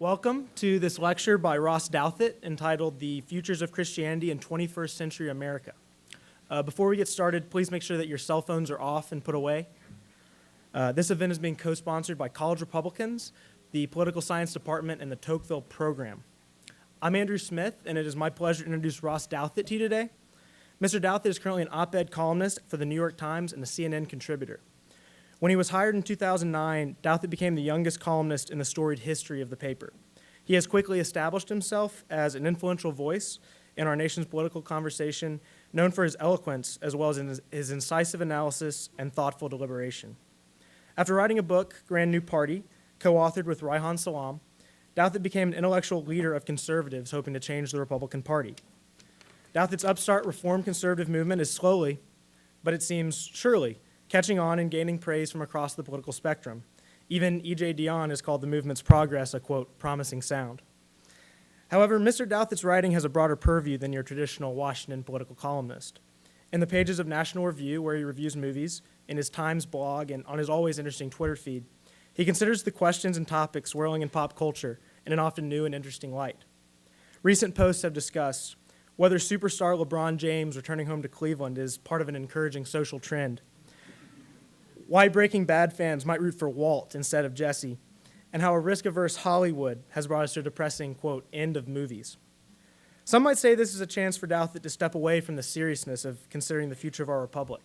Welcome to this lecture by Ross Douthat entitled The Futures of Christianity in 21st Century America. Before we get started, please make sure that your cell phones are off and put away. This event is being co-sponsored by College Republicans, the Political Science Department, and the Tocqueville Program. I'm Andrew Smith, and it is my pleasure to introduce Ross Douthat to you today. Mr. Douthat is currently an op-ed columnist for the New York Times and a CNN contributor. When he was hired in 2009, Douthat became the youngest columnist in the storied history of the paper. He has quickly established himself as an influential voice in our nation's political conversation, known for his eloquence as well as his incisive analysis and thoughtful deliberation. After writing a book, Grand New Party, co-authored with Reihan Salam, Douthat became an intellectual leader of conservatives hoping to change the Republican Party. Douthat's upstart reform conservative movement is slowly, but it seems surely, catching on and gaining praise from across the political spectrum. Even E.J. Dionne has called the movement's progress a, quote, promising sound. However, Mr. Douthat's writing has a broader purview than your traditional Washington political columnist. In the pages of National Review, where he reviews movies, in his Times blog, and on his always interesting Twitter feed, he considers the questions and topics swirling in pop culture in an often new and interesting light. Recent posts have discussed whether superstar LeBron James returning home to Cleveland is part of an encouraging social trend, why Breaking Bad fans might root for Walt instead of Jesse, and how a risk-averse Hollywood has brought us to a depressing, quote, end of movies. Some might say this is a chance for Douthat to step away from the seriousness of considering the future of our republic.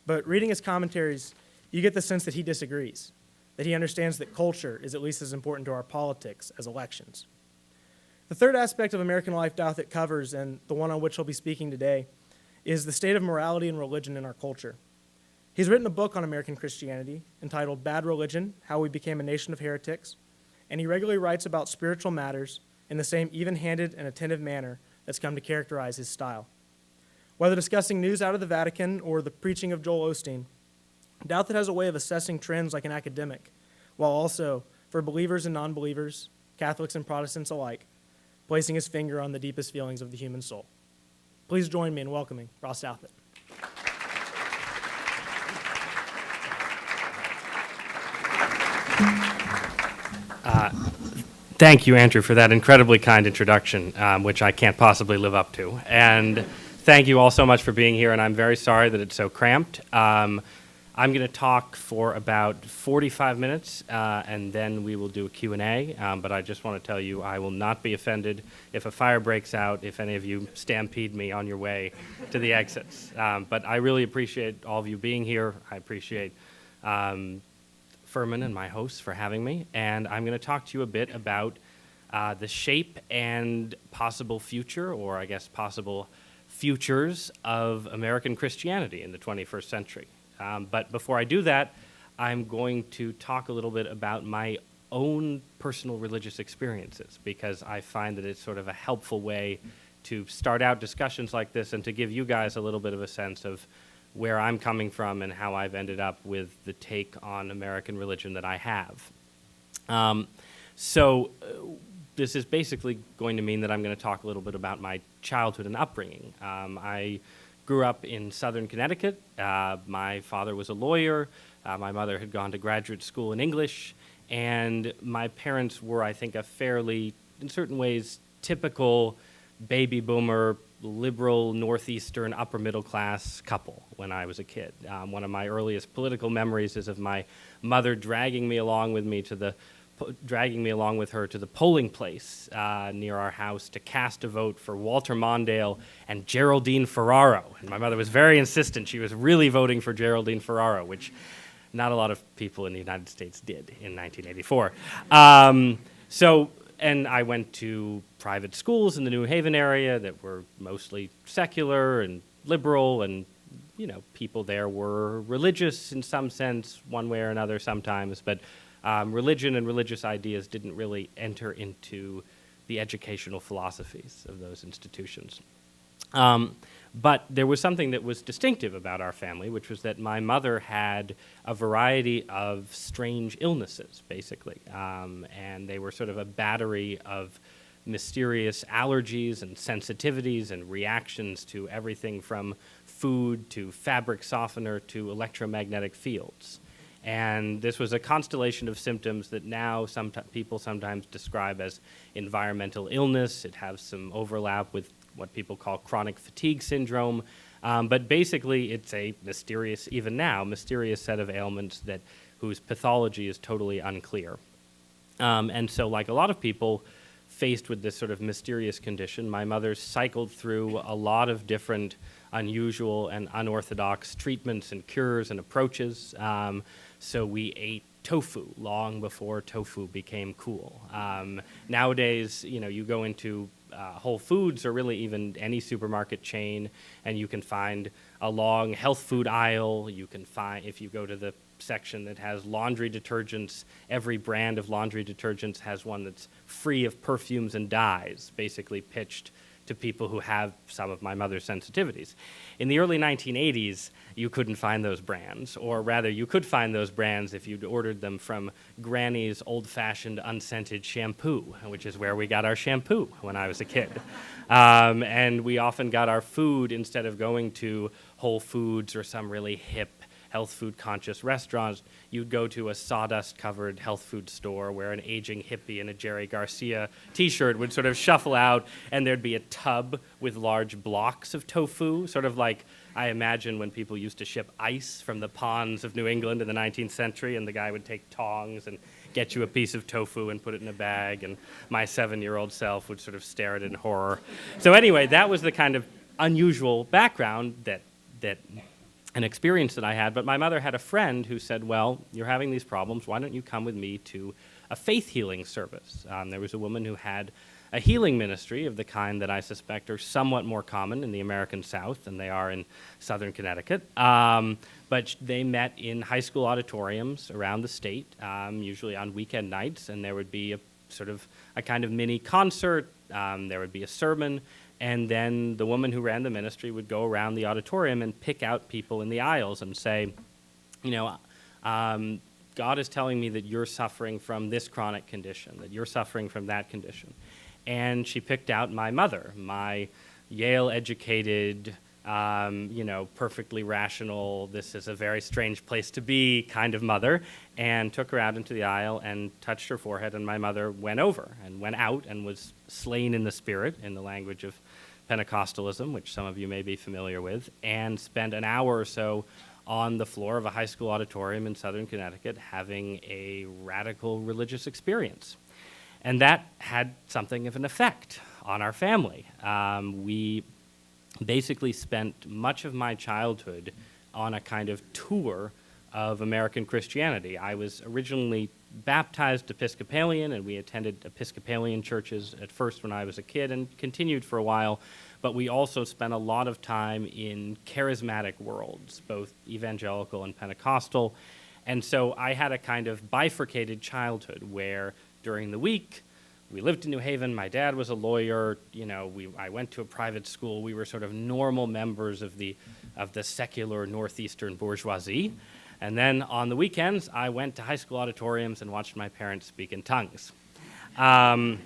But reading his commentaries, you get the sense that he disagrees, that he understands that culture is at least as important to our politics as elections. The third aspect of American life Douthat covers, and the one on which he'll be speaking today, is the state of morality and religion in our culture. He's written a book on American Christianity entitled Bad Religion, How We Became a Nation of Heretics, and he regularly writes about spiritual matters in the same even-handed and attentive manner that's come to characterize his style. Whether discussing news out of the Vatican or the preaching of Joel Osteen, Douthat has a way of assessing trends like an academic, while also, for believers and non-believers, Catholics and Protestants alike, placing his finger on the deepest feelings of the human soul. Please join me in welcoming Ross Douthat. Thank you, Andrew, for that incredibly kind introduction, which I can't possibly live up to. And thank you all so much for being here, and I'm very sorry that it's so cramped. I'm going to talk for about 45 minutes, and then we will do a Q&A. But I just want to tell you I will not be offended if a fire breaks out, if any of you stampede me on your way to the exits. But I really appreciate all of you being here. I appreciate Furman and my hosts for having me, and I'm going to talk to you a bit about the shape and possible future, or I guess possible futures of American Christianity in the 21st century. But before I do that, I'm going to talk a little bit about my own personal religious experiences, because I find that it's sort of a helpful way to start out discussions like this and to give you guys a little bit of a sense of where I'm coming from and how I've ended up with the take on American religion that I have. This is basically going to mean that I'm going to talk a little bit about my childhood and upbringing. I grew up in southern Connecticut. My father was a lawyer. My mother had gone to graduate school in English. And my parents were, I think, a fairly, in certain ways, typical baby boomer, liberal, northeastern, upper middle class couple when I was a kid. One of my earliest political memories is of my mother dragging me along with her to the polling place near our house to cast a vote for Walter Mondale and Geraldine Ferraro. And my mother was very insistent. She was really voting for Geraldine Ferraro, which not a lot of people in the United States did in 1984. And I went to private schools in the New Haven area that were mostly secular and liberal, and people there were religious in some sense, one way or another sometimes, but religion and religious ideas didn't really enter into the educational philosophies of those institutions. But there was something that was distinctive about our family, which was that my mother had a variety of strange illnesses, basically. And they were sort of a battery of mysterious allergies and sensitivities and reactions to everything from food to fabric softener to electromagnetic fields. And this was a constellation of symptoms that now people sometimes describe as environmental illness. It has some overlap with what people call chronic fatigue syndrome. But basically, it's a mysterious, even now, mysterious set of ailments whose pathology is totally unclear. And so, like a lot of people faced with this sort of mysterious condition, my mother cycled through a lot of different unusual and unorthodox treatments and cures and approaches. So we ate tofu long before tofu became cool. Nowadays, you go into Whole Foods or really even any supermarket chain, and you can find a long health food aisle. You can find, if you go to the section that has laundry detergents, every brand of laundry detergents has one that's free of perfumes and dyes, basically pitched to people who have some of my mother's sensitivities. In the early 1980s, you couldn't find those brands, or rather, you could find those brands if you'd ordered them from Granny's old-fashioned unscented shampoo, which is where we got our shampoo when I was a kid. And we often got our food, instead of going to Whole Foods or some really hip health food conscious restaurants, you'd go to a sawdust-covered health food store where an aging hippie in a Jerry Garcia t-shirt would sort of shuffle out, and there'd be a tub with large blocks of tofu, sort of like I imagine when people used to ship ice from the ponds of New England in the 19th century, and the guy would take tongs and get you a piece of tofu and put it in a bag, and my 7-year-old self would sort of stare at it in horror. So anyway, that was the kind of unusual background that an experience that I had. But my mother had a friend who said, well, you're having these problems, why don't you come with me to a faith healing service? There was a woman who had a healing ministry of the kind that I suspect are somewhat more common in the American South than they are in southern Connecticut. But they met in high school auditoriums around the state, usually on weekend nights, and there would be a kind of mini concert, there would be a sermon, and then the woman who ran the ministry would go around the auditorium and pick out people in the aisles and say, God is telling me that you're suffering from this chronic condition, that you're suffering from that condition. And she picked out my mother, my Yale-educated, perfectly rational, this is a very strange place to be kind of mother, and took her out into the aisle and touched her forehead, and my mother went over and went out and was slain in the spirit, in the language of Pentecostalism, which some of you may be familiar with, and spent an hour or so on the floor of a high school auditorium in southern Connecticut having a radical religious experience. And that had something of an effect on our family. We basically spent much of my childhood on a kind of tour of American Christianity. I was originally baptized Episcopalian, and we attended Episcopalian churches at first when I was a kid and continued for a while, but we also spent a lot of time in charismatic worlds, both evangelical and Pentecostal. And so I had a kind of bifurcated childhood where during the week, we lived in New Haven, my dad was a lawyer, I went to a private school, we were sort of normal members of the secular northeastern bourgeoisie. And then on the weekends, I went to high school auditoriums and watched my parents speak in tongues. And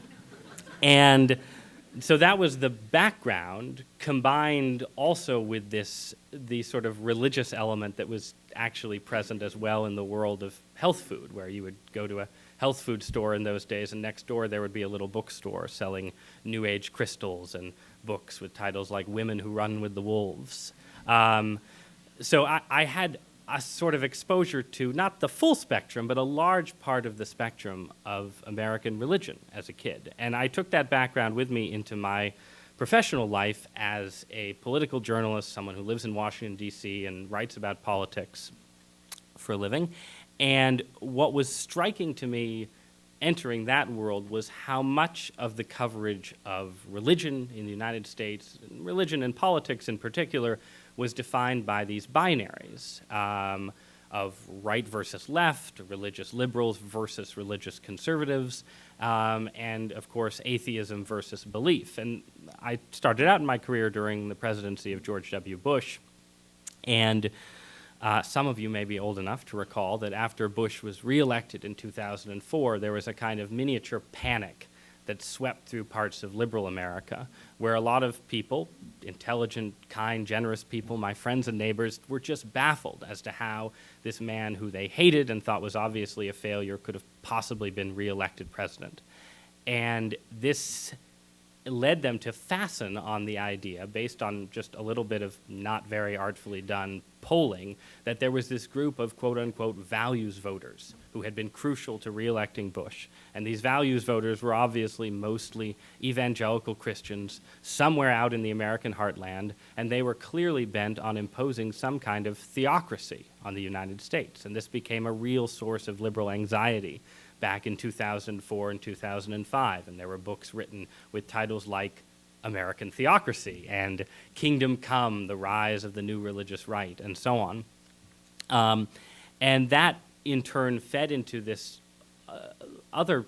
so that was the background, combined also with the sort of religious element that was actually present as well in the world of health food, where you would go to a health food store in those days, and next door there would be a little bookstore selling New Age crystals and books with titles like Women Who Run with the Wolves. So I had a sort of exposure to not the full spectrum, but a large part of the spectrum of American religion as a kid. And I took that background with me into my professional life as a political journalist, someone who lives in Washington, D.C. and writes about politics for a living. And what was striking to me entering that world was how much of the coverage of religion in the United States, and religion and politics in particular, was defined by these binaries of right versus left, religious liberals versus religious conservatives, and of course atheism versus belief. And I started out in my career during the presidency of George W. Bush, and some of you may be old enough to recall that after Bush was reelected in 2004, there was a kind of miniature panic that swept through parts of liberal America, where a lot of people, intelligent, kind, generous people, my friends and neighbors, were just baffled as to how this man who they hated and thought was obviously a failure could have possibly been reelected president. And this led them to fasten on the idea, based on just a little bit of not very artfully done polling, that there was this group of quote-unquote values voters who had been crucial to reelecting Bush. And these values voters were obviously mostly evangelical Christians somewhere out in the American heartland, and they were clearly bent on imposing some kind of theocracy on the United States. And this became a real source of liberal anxiety back in 2004 and 2005, and there were books written with titles like American Theocracy and Kingdom Come, The Rise of the New Religious Right, and so on. And that, in turn, fed into this other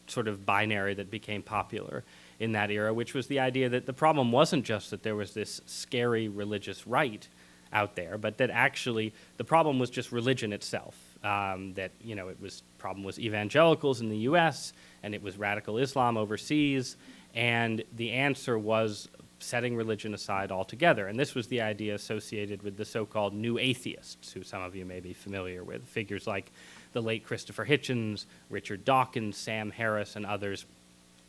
sort of binary that became popular in that era, which was the idea that the problem wasn't just that there was this scary religious right out there, but that actually the problem was just religion itself. That, you know, problem was evangelicals in the U.S., and it was radical Islam overseas, and the answer was setting religion aside altogether. And this was the idea associated with the so-called new atheists, who some of you may be familiar with, figures like the late Christopher Hitchens, Richard Dawkins, Sam Harris, and others,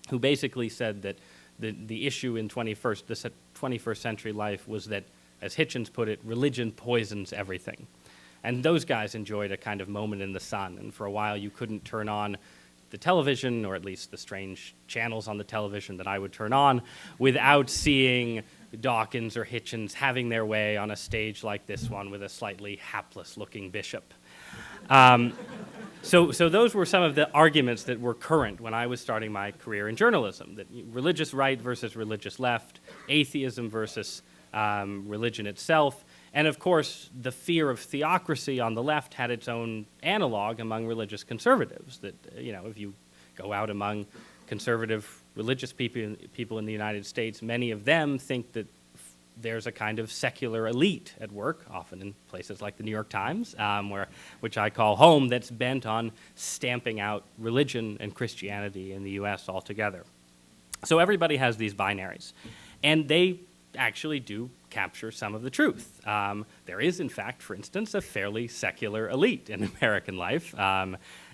who basically said that the issue in the 21st century life was that, as Hitchens put it, religion poisons everything. And those guys enjoyed a kind of moment in the sun, and for a while you couldn't turn on the television, or at least the strange channels on the television that I would turn on, without seeing Dawkins or Hitchens having their way on a stage like this one with a slightly hapless-looking bishop. So those were some of the arguments that were current when I was starting my career in journalism, that religious right versus religious left, atheism versus religion itself. And of course, the fear of theocracy on the left had its own analog among religious conservatives. That, you know, if you go out among conservative religious people in the United States, many of them think that there's a kind of secular elite at work, often in places like the New York Times, which I call home, that's bent on stamping out religion and Christianity in the U.S. altogether. So everybody has these binaries, and they actually do capture some of the truth. There is, in fact, for instance, a fairly secular elite in American life.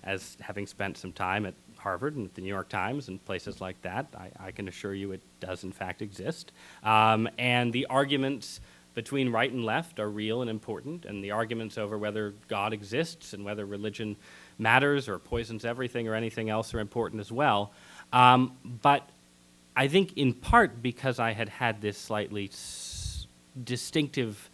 As having spent some time at Harvard and at the New York Times and places like that, I can assure you it does, in fact, exist. And the arguments between right and left are real and important, and the arguments over whether God exists and whether religion matters or poisons everything or anything else are important as well. But I think in part because I had had this slightly distinctive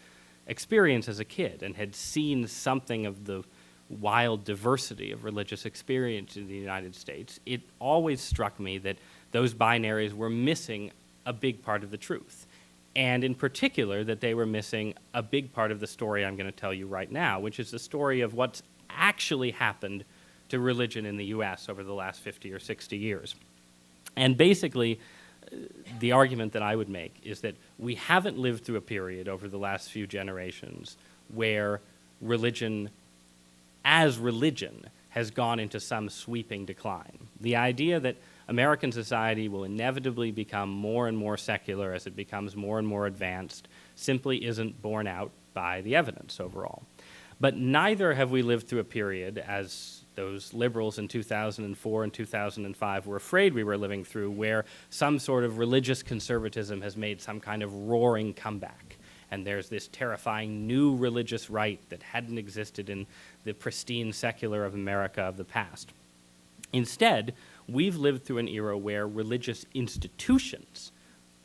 experience as a kid and had seen something of the wild diversity of religious experience in the United States, it always struck me that those binaries were missing a big part of the truth. And in particular, that they were missing a big part of the story I'm going to tell you right now, which is the story of what's actually happened to religion in the U.S. over the last 50 or 60 years. And basically, the argument that I would make is that we haven't lived through a period over the last few generations where religion as religion has gone into some sweeping decline. The idea that American society will inevitably become more and more secular as it becomes more and more advanced simply isn't borne out by the evidence overall. But neither have we lived through a period, as those liberals in 2004 and 2005 were afraid we were living through, where some sort of religious conservatism has made some kind of roaring comeback. And there's this terrifying new religious right that hadn't existed in the pristine secular of America of the past. Instead, we've lived through an era where religious institutions,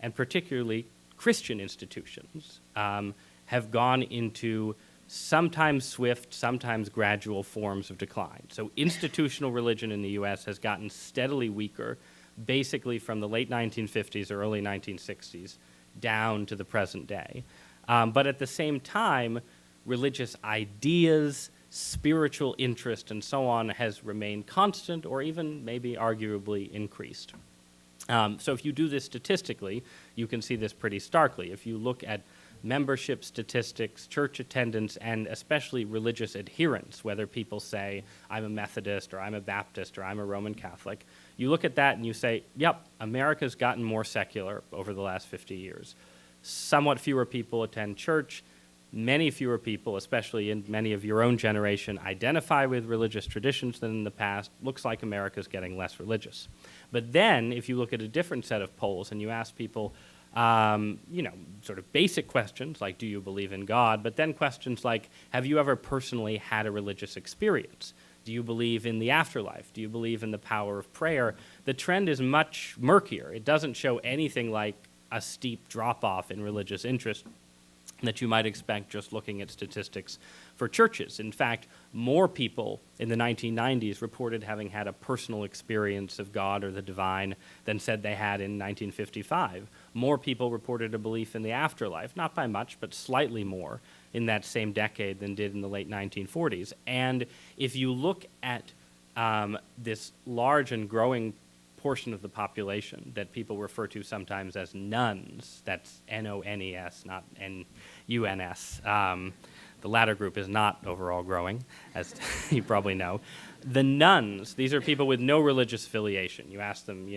and particularly Christian institutions, have gone into sometimes swift, sometimes gradual forms of decline. So institutional religion in the U.S. has gotten steadily weaker, basically from the late 1950s or early 1960s down to the present day. But at the same time, religious ideas, spiritual interest, and so on has remained constant or even maybe arguably increased. So if you do this statistically, you can see this pretty starkly. If you look at membership statistics, church attendance, and especially religious adherence, whether people say, I'm a Methodist or I'm a Baptist or I'm a Roman Catholic, you look at that and you say, yep, America's gotten more secular over the last 50 years. Somewhat fewer people attend church. Many fewer people, especially in many of your own generation, identify with religious traditions than in the past. Looks like America's getting less religious. But then, if you look at a different set of polls and you ask people, sort of basic questions like, do you believe in God? But then questions like, have you ever personally had a religious experience? Do you believe in the afterlife? Do you believe in the power of prayer? The trend is much murkier. It doesn't show anything like a steep drop-off in religious interest that you might expect just looking at statistics for churches. In fact, more people in the 1990s reported having had a personal experience of God or the divine than said they had in 1955. More people reported a belief in the afterlife, not by much, but slightly more in that same decade than did in the late 1940s. And if you look at this large and growing portion of the population that people refer to sometimes as nones, that's N-O-N-E-S, not N-U-N-S. The latter group is not overall growing, as you probably know. The nones, these are people with no religious affiliation. You ask them,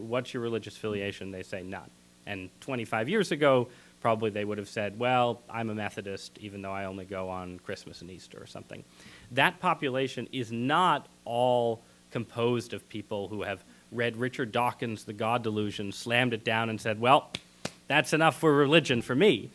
what's your religious affiliation? They say none. And 25 years ago, probably they would have said, well, I'm a Methodist, even though I only go on Christmas and Easter or something. That population is not all composed of people who have read Richard Dawkins' The God Delusion, slammed it down and said, well, that's enough for religion for me.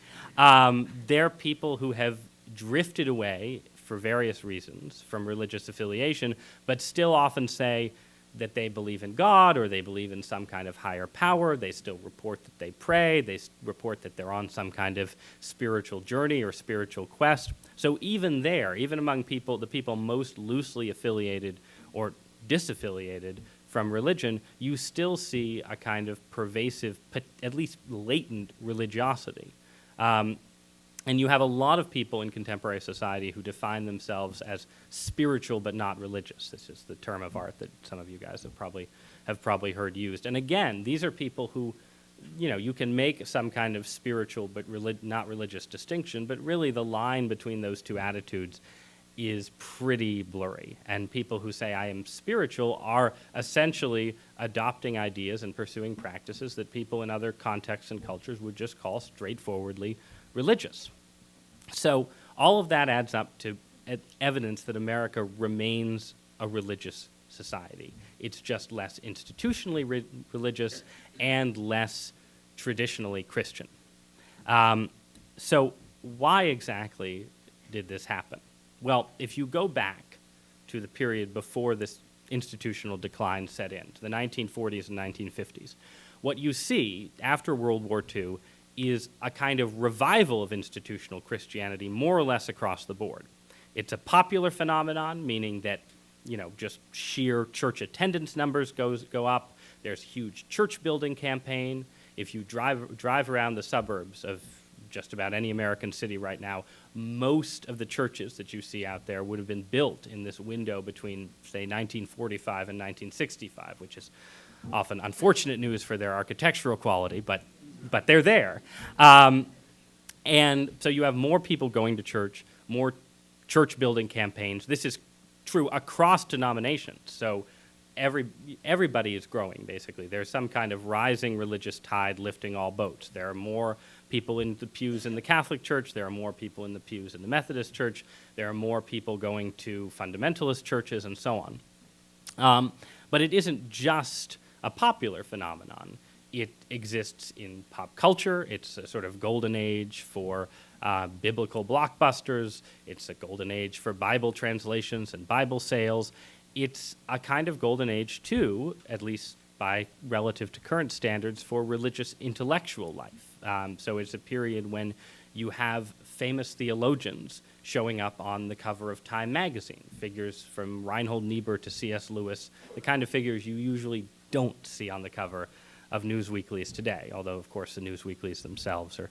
They're people who have drifted away for various reasons from religious affiliation, but still often say that they believe in God or they believe in some kind of higher power. They still report that they pray. They report that they're on some kind of spiritual journey or spiritual quest. So even there, even among the people most loosely affiliated or disaffiliated from religion, you still see a kind of pervasive, at least latent religiosity. And you have a lot of people in contemporary society who define themselves as spiritual but not religious. This is the term of art that some of you guys have probably heard used. And again, these are people who, you can make some kind of spiritual but not religious distinction, but really the line between those two attitudes is pretty blurry. And people who say, I am spiritual, are essentially adopting ideas and pursuing practices that people in other contexts and cultures would just call straightforwardly religious. So all of that adds up to evidence that America remains a religious society. It's just less institutionally religious and less traditionally Christian. So why exactly did this happen? Well, if you go back to the period before this institutional decline set in, to the 1940s and 1950s, what you see after World War II is a kind of revival of institutional Christianity more or less across the board. It's a popular phenomenon, meaning that, just sheer church attendance numbers go up. There's huge church building campaign. If you drive around the suburbs of just about any American city right now, most of the churches that you see out there would have been built in this window between, say, 1945 and 1965, which is often unfortunate news for their architectural quality, but they're there. And so you have more people going to church, more church building campaigns. This is true across denominations. So everybody is growing, basically. There's some kind of rising religious tide lifting all boats. There are more people in the pews in the Catholic Church. There are more people in the pews in the Methodist Church. There are more people going to fundamentalist churches and so on. But it isn't just a popular phenomenon. It exists in pop culture. It's a sort of golden age for biblical blockbusters. It's a golden age for Bible translations and Bible sales. It's a kind of golden age, too, at least by relative to current standards, for religious intellectual life. So it's a period when you have famous theologians showing up on the cover of Time magazine, figures from Reinhold Niebuhr to C.S. Lewis, the kind of figures you usually don't see on the cover of news weeklies today, although, of course, the news weeklies themselves are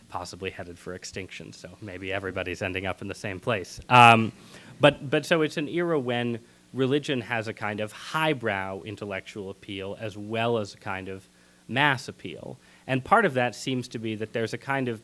possibly headed for extinction, so maybe everybody's ending up in the same place. But so it's an era when religion has a kind of highbrow intellectual appeal as well as a kind of mass appeal. And part of that seems to be that there's a kind of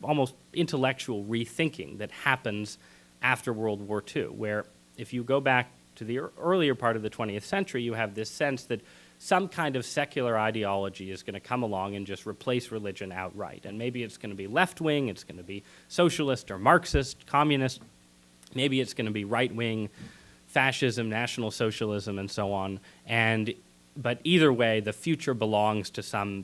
almost intellectual rethinking that happens after World War II, where if you go back to the earlier part of the 20th century, you have this sense that some kind of secular ideology is going to come along and just replace religion outright. And maybe it's going to be left-wing, it's going to be socialist or Marxist, communist, maybe it's going to be right-wing, fascism, National Socialism, and so on. But either way, the future belongs to some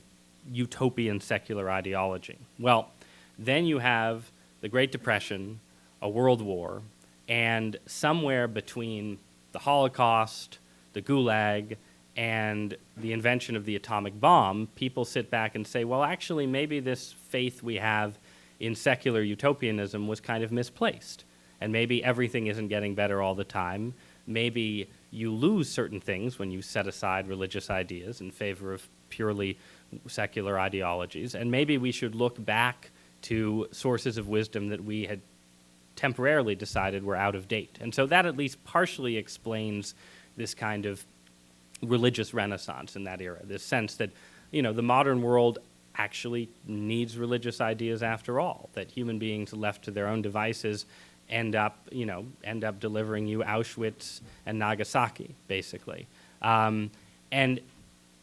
utopian secular ideology. Well, then you have the Great Depression, a world war, and somewhere between the Holocaust, the Gulag, and the invention of the atomic bomb, people sit back and say, well, actually, maybe this faith we have in secular utopianism was kind of misplaced. And maybe everything isn't getting better all the time. Maybe you lose certain things when you set aside religious ideas in favor of purely secular ideologies. And maybe we should look back to sources of wisdom that we had temporarily decided were out of date. And so that at least partially explains this kind of religious renaissance in that era, this sense that, the modern world actually needs religious ideas after all, that human beings left to their own devices end up delivering you Auschwitz and Nagasaki, basically. And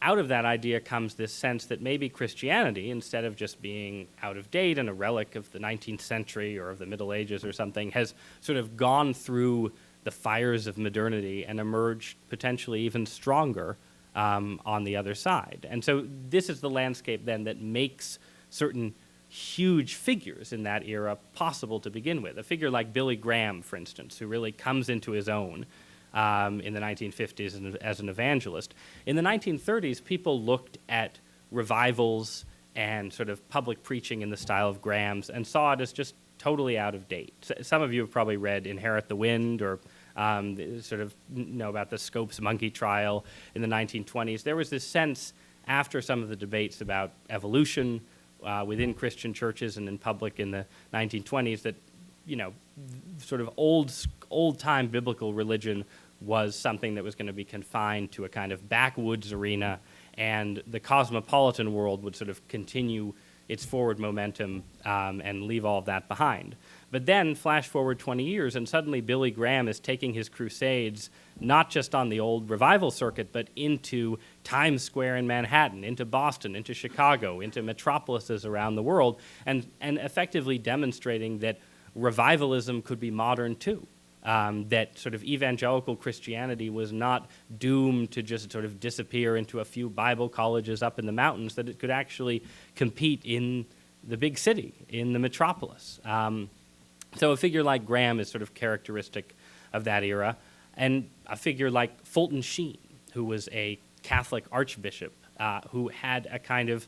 out of that idea comes this sense that maybe Christianity, instead of just being out of date and a relic of the 19th century or of the Middle Ages or something, has sort of gone through the fires of modernity and emerged potentially even stronger on the other side. And so this is the landscape then that makes certain huge figures in that era possible to begin with. A figure like Billy Graham, for instance, who really comes into his own in the 1950s as an evangelist. In the 1930s, people looked at revivals and sort of public preaching in the style of Graham's and saw it as just totally out of date. Some of you have probably read Inherit the Wind or sort of know about the Scopes monkey trial in the 1920s. There was this sense after some of the debates about evolution within Christian churches and in public in the 1920s that, sort of old-time biblical religion was something that was going to be confined to a kind of backwoods arena, and the cosmopolitan world would sort of continue its forward momentum and leave all of that behind. But then, flash forward 20 years, and suddenly Billy Graham is taking his crusades not just on the old revival circuit, but into Times Square in Manhattan, into Boston, into Chicago, into metropolises around the world, and effectively demonstrating that revivalism could be modern too. That sort of evangelical Christianity was not doomed to just sort of disappear into a few Bible colleges up in the mountains, that it could actually compete in the big city, in the metropolis. So a figure like Graham is sort of characteristic of that era. And a figure like Fulton Sheen, who was a Catholic archbishop, who had a kind of,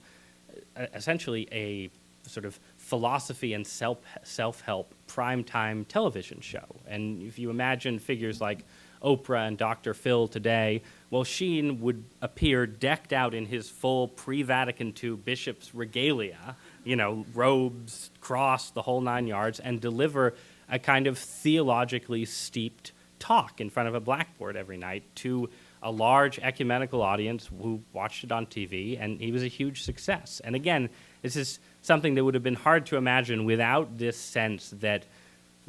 essentially a sort of philosophy and self-help primetime television show. And if you imagine figures like Oprah and Dr. Phil today, well, Sheen would appear decked out in his full pre-Vatican II bishop's regalia, robes, cross, the whole 9 yards, and deliver a kind of theologically steeped talk in front of a blackboard every night to a large ecumenical audience who watched it on TV, and he was a huge success. And again, this is something that would have been hard to imagine without this sense that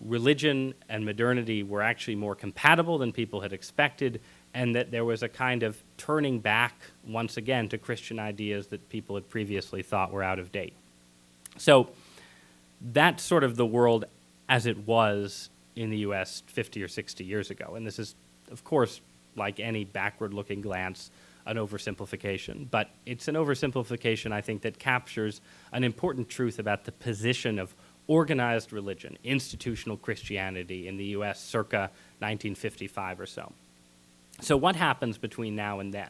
religion and modernity were actually more compatible than people had expected, and that there was a kind of turning back once again to Christian ideas that people had previously thought were out of date. So that's sort of the world as it was in the U.S. 50 or 60 years ago. And this is, of course, like any backward-looking glance, an oversimplification. But it's an oversimplification, I think, that captures an important truth about the position of organized religion, institutional Christianity in the U.S. circa 1955 or so. So what happens between now and then?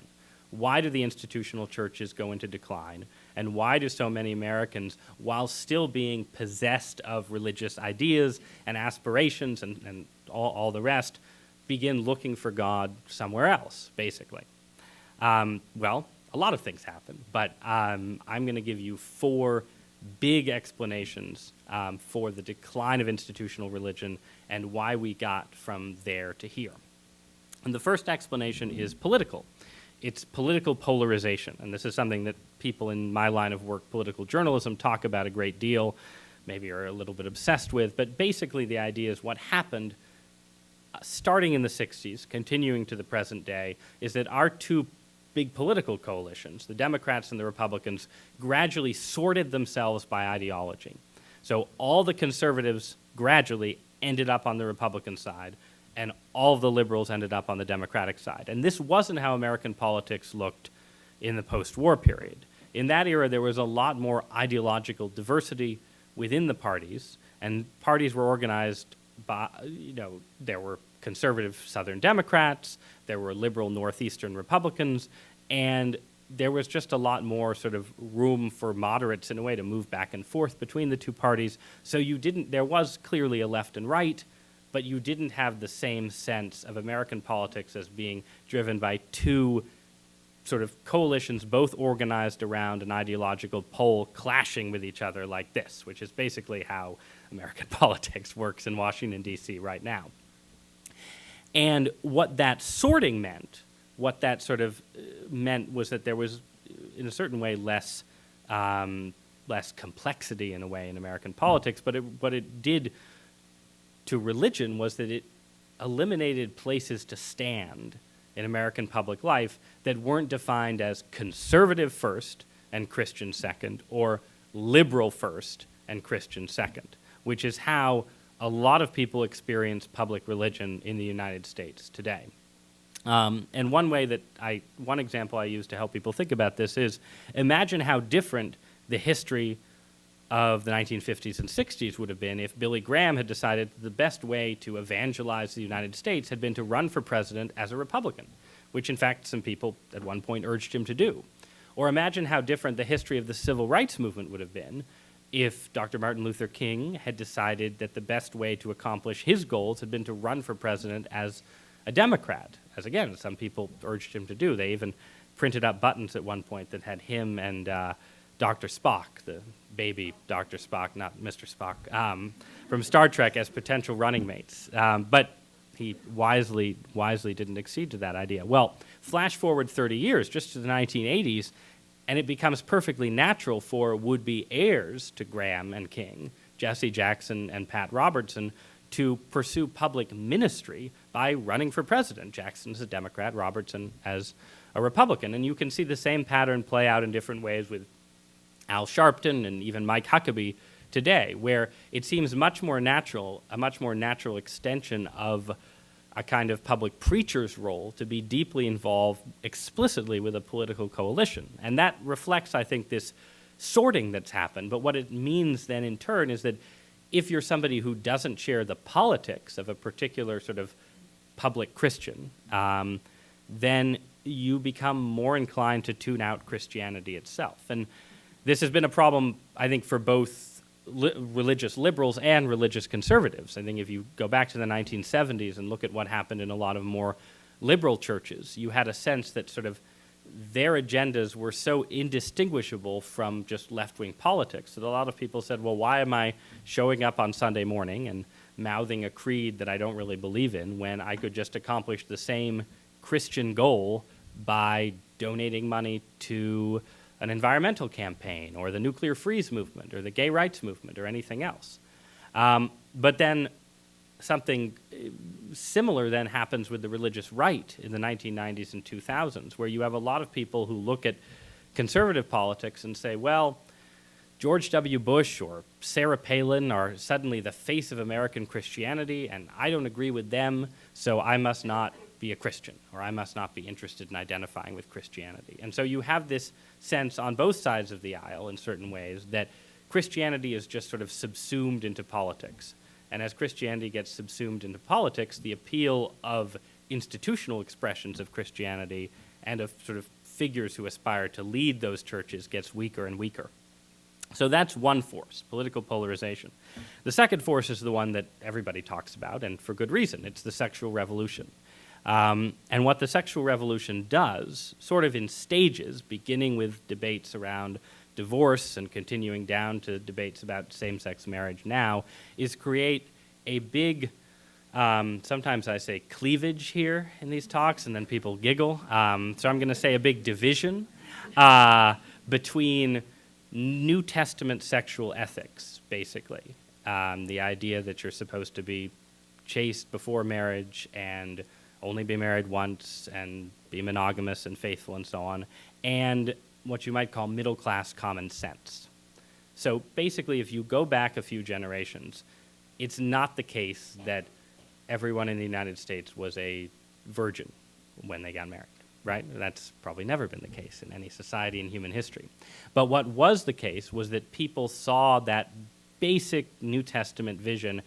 Why do the institutional churches go into decline? And why do so many Americans, while still being possessed of religious ideas and aspirations and all the rest, begin looking for God somewhere else, basically? Well, a lot of things happen, but I'm going to give you 4 big explanations for the decline of institutional religion and why we got from there to here. And the first explanation is political. It's political polarization, and this is something that people in my line of work, political journalism, talk about a great deal, maybe are a little bit obsessed with, but basically the idea is what happened starting in the 60s, continuing to the present day, is that our two big political coalitions, the Democrats and the Republicans, gradually sorted themselves by ideology. So all the conservatives gradually ended up on the Republican side, and all of the liberals ended up on the Democratic side. And this wasn't how American politics looked in the post-war period. In that era, there was a lot more ideological diversity within the parties, and parties were organized by, there were conservative Southern Democrats, there were liberal Northeastern Republicans, and there was just a lot more sort of room for moderates in a way to move back and forth between the two parties. So there was clearly a left and right, but you didn't have the same sense of American politics as being driven by two sort of coalitions, both organized around an ideological pole clashing with each other like this, which is basically how American politics works in Washington, D.C. right now. And what that sorting meant, what that sort of meant was that there was, in a certain way, less complexity in a way in American politics, but what it did to religion was that it eliminated places to stand in American public life that weren't defined as conservative first and Christian second, or liberal first and Christian second, which is how a lot of people experience public religion in the United States today. And one example I use to help people think about this is, imagine how different the history of the 1950s and 60s would have been if Billy Graham had decided the best way to evangelize the United States had been to run for president as a Republican, which in fact some people at one point urged him to do. Or imagine how different the history of the civil rights movement would have been if Dr. Martin Luther King had decided that the best way to accomplish his goals had been to run for president as a Democrat, as again, some people urged him to do. They even printed up buttons at one point that had him and Dr. Spock, the baby Dr. Spock, not Mr. Spock, from Star Trek as potential running mates. But he wisely didn't accede to that idea. Well, flash forward 30 years, just to the 1980s, and it becomes perfectly natural for would-be heirs to Graham and King, Jesse Jackson and Pat Robertson, to pursue public ministry by running for president. Jackson's a Democrat, Robertson as a Republican. And you can see the same pattern play out in different ways with Al Sharpton and even Mike Huckabee today, where it seems a much more natural extension of a kind of public preacher's role to be deeply involved explicitly with a political coalition. And that reflects, I think, this sorting that's happened. But what it means then in turn is that if you're somebody who doesn't share the politics of a particular sort of public Christian, then you become more inclined to tune out Christianity itself. And this has been a problem, I think, for both religious liberals and religious conservatives. I think if you go back to the 1970s and look at what happened in a lot of more liberal churches, you had a sense that sort of their agendas were so indistinguishable from just left-wing politics that a lot of people said, well, why am I showing up on Sunday morning and mouthing a creed that I don't really believe in when I could just accomplish the same Christian goal by donating money to an environmental campaign or the nuclear freeze movement or the gay rights movement or anything else. But then something similar then happens with the religious right in the 1990s and 2000s, where you have a lot of people who look at conservative politics and say, well, George W. Bush or Sarah Palin are suddenly the face of American Christianity, and I don't agree with them, so I must not be a Christian, or I must not be interested in identifying with Christianity. And so you have this sense on both sides of the aisle in certain ways that Christianity is just sort of subsumed into politics. And as Christianity gets subsumed into politics, the appeal of institutional expressions of Christianity and of sort of figures who aspire to lead those churches gets weaker and weaker. So that's one force, political polarization. The second force is the one that everybody talks about, and for good reason. It's the sexual revolution. And what the sexual revolution does, sort of in stages, beginning with debates around divorce and continuing down to debates about same-sex marriage now, is create a big, sometimes I say cleavage here in these talks, and then people giggle. So I'm going to say a big division between New Testament sexual ethics, basically. The idea that you're supposed to be chaste before marriage and only be married once and be monogamous and faithful and so on, and what you might call middle-class common sense. So basically, if you go back a few generations, it's not the case that everyone in the United States was a virgin when they got married, right? That's probably never been the case in any society in human history. But what was the case was that people saw that basic New Testament vision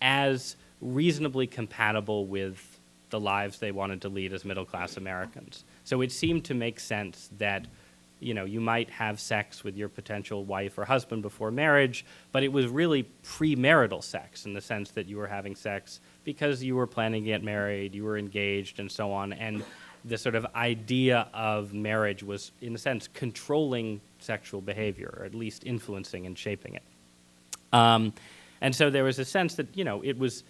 as reasonably compatible with the lives they wanted to lead as middle-class Americans. So it seemed to make sense that, you know, you might have sex with your potential wife or husband before marriage, but it was really premarital sex in the sense that you were having sex because you were planning to get married, you were engaged, and so on. And the sort of idea of marriage was, in a sense, controlling sexual behavior, or at least influencing and shaping it. And so there was a sense that, you know, it was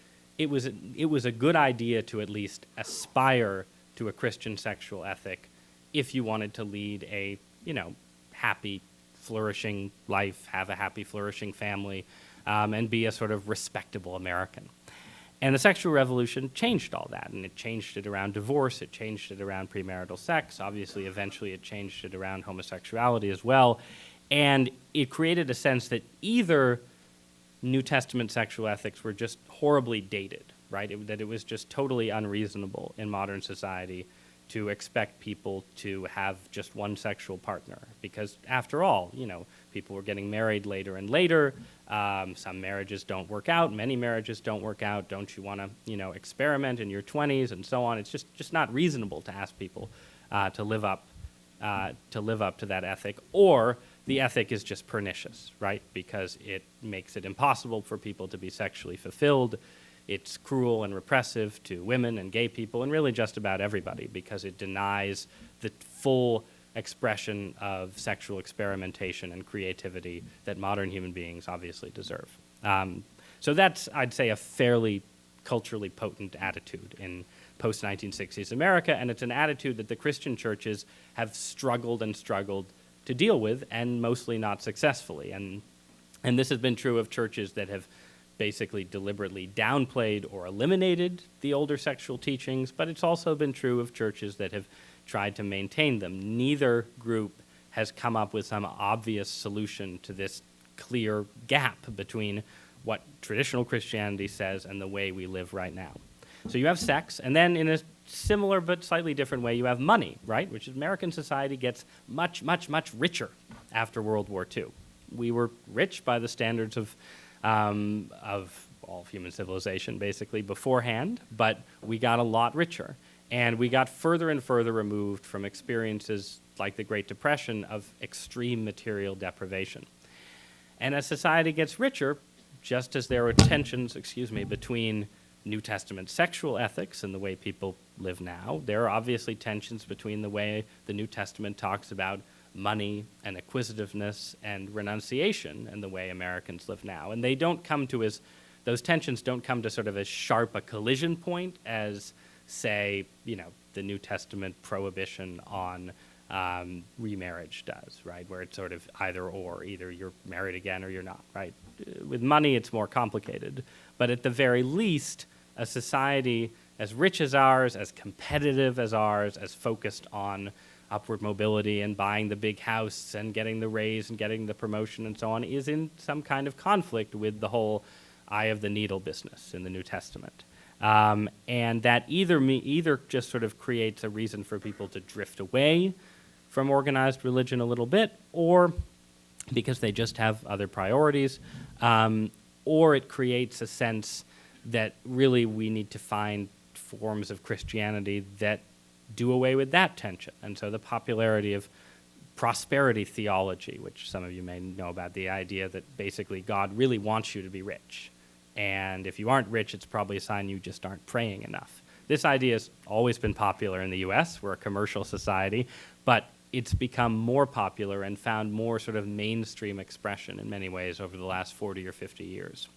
a good idea to at least aspire to a Christian sexual ethic if you wanted to lead a, you know, happy, flourishing life, have a happy, flourishing family, and be a sort of respectable American. And the sexual revolution changed all that, and it changed it around divorce, it changed it around premarital sex, obviously eventually it changed it around homosexuality as well, and it created a sense that either New Testament sexual ethics were just horribly dated, right? That it was just totally unreasonable in modern society to expect people to have just one sexual partner. Because after all, you know, people were getting married later and later. Some marriages don't work out. Many marriages don't work out. Don't you want to, you know, experiment in your 20s and so on? It's just not reasonable to ask people to live up to that ethic, or the ethic is just pernicious, right? Because it makes it impossible for people to be sexually fulfilled. It's cruel and repressive to women and gay people and really just about everybody because it denies the full expression of sexual experimentation and creativity that modern human beings obviously deserve. So that's, I'd say, a fairly culturally potent attitude in post-1960s America, and it's an attitude that the Christian churches have struggled to deal with, and mostly not successfully. And this has been true of churches that have basically deliberately downplayed or eliminated the older sexual teachings, but it's also been true of churches that have tried to maintain them. Neither group has come up with some obvious solution to this clear gap between what traditional Christianity says and the way we live right now. So you have sex, and then in a similar but slightly different way, you have money, right? Which is American society gets much, much, much richer after World War II. We were rich by the standards of all of human civilization, basically, beforehand, but we got a lot richer. And we got further and further removed from experiences like the Great Depression of extreme material deprivation. And as society gets richer, just as there are tensions, between New Testament sexual ethics and the way people live now, there are obviously tensions between the way the New Testament talks about money and acquisitiveness and renunciation and the way Americans live now. And they don't come to those tensions don't come to sort of as sharp a collision point as, say, you know, the New Testament prohibition on remarriage does, right? Where it's sort of either or, either you're married again or you're not, right? With money, it's more complicated. But at the very least, a society as rich as ours, as competitive as ours, as focused on upward mobility and buying the big house and getting the raise and getting the promotion and so on, is in some kind of conflict with the whole eye of the needle business in the New Testament. And that either just sort of creates a reason for people to drift away from organized religion a little bit, or because they just have other priorities, or it creates a sense that really we need to find forms of Christianity that do away with that tension. And so the popularity of prosperity theology, which some of you may know about, the idea that basically God really wants you to be rich. And if you aren't rich, it's probably a sign you just aren't praying enough. This idea has always been popular in the US. We're a commercial society, but it's become more popular and found more sort of mainstream expression in many ways over the last 40 or 50 years.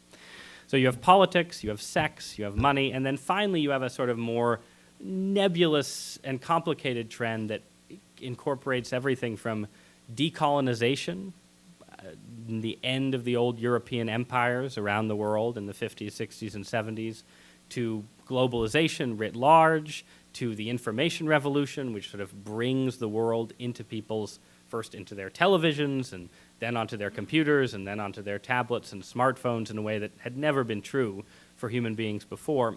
So you have politics, you have sex, you have money, and then finally you have a sort of more nebulous and complicated trend that incorporates everything from decolonization, the end of the old European empires around the world in the 50s, 60s, and 70s, to globalization writ large, to the information revolution, which sort of brings the world into people's, first into their televisions, and then onto their computers, and then onto their tablets and smartphones in a way that had never been true for human beings before.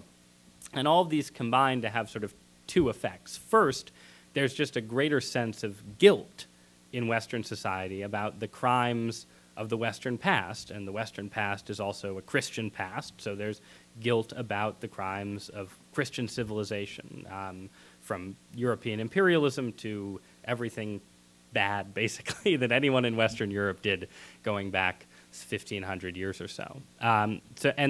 And all of these combine to have sort of two effects. First, there's just a greater sense of guilt in Western society about the crimes of the Western past, and the Western past is also a Christian past, so there's guilt about the crimes of Christian civilization, from European imperialism to everything bad, basically, that anyone in Western Europe did going back 1,500 years or so. And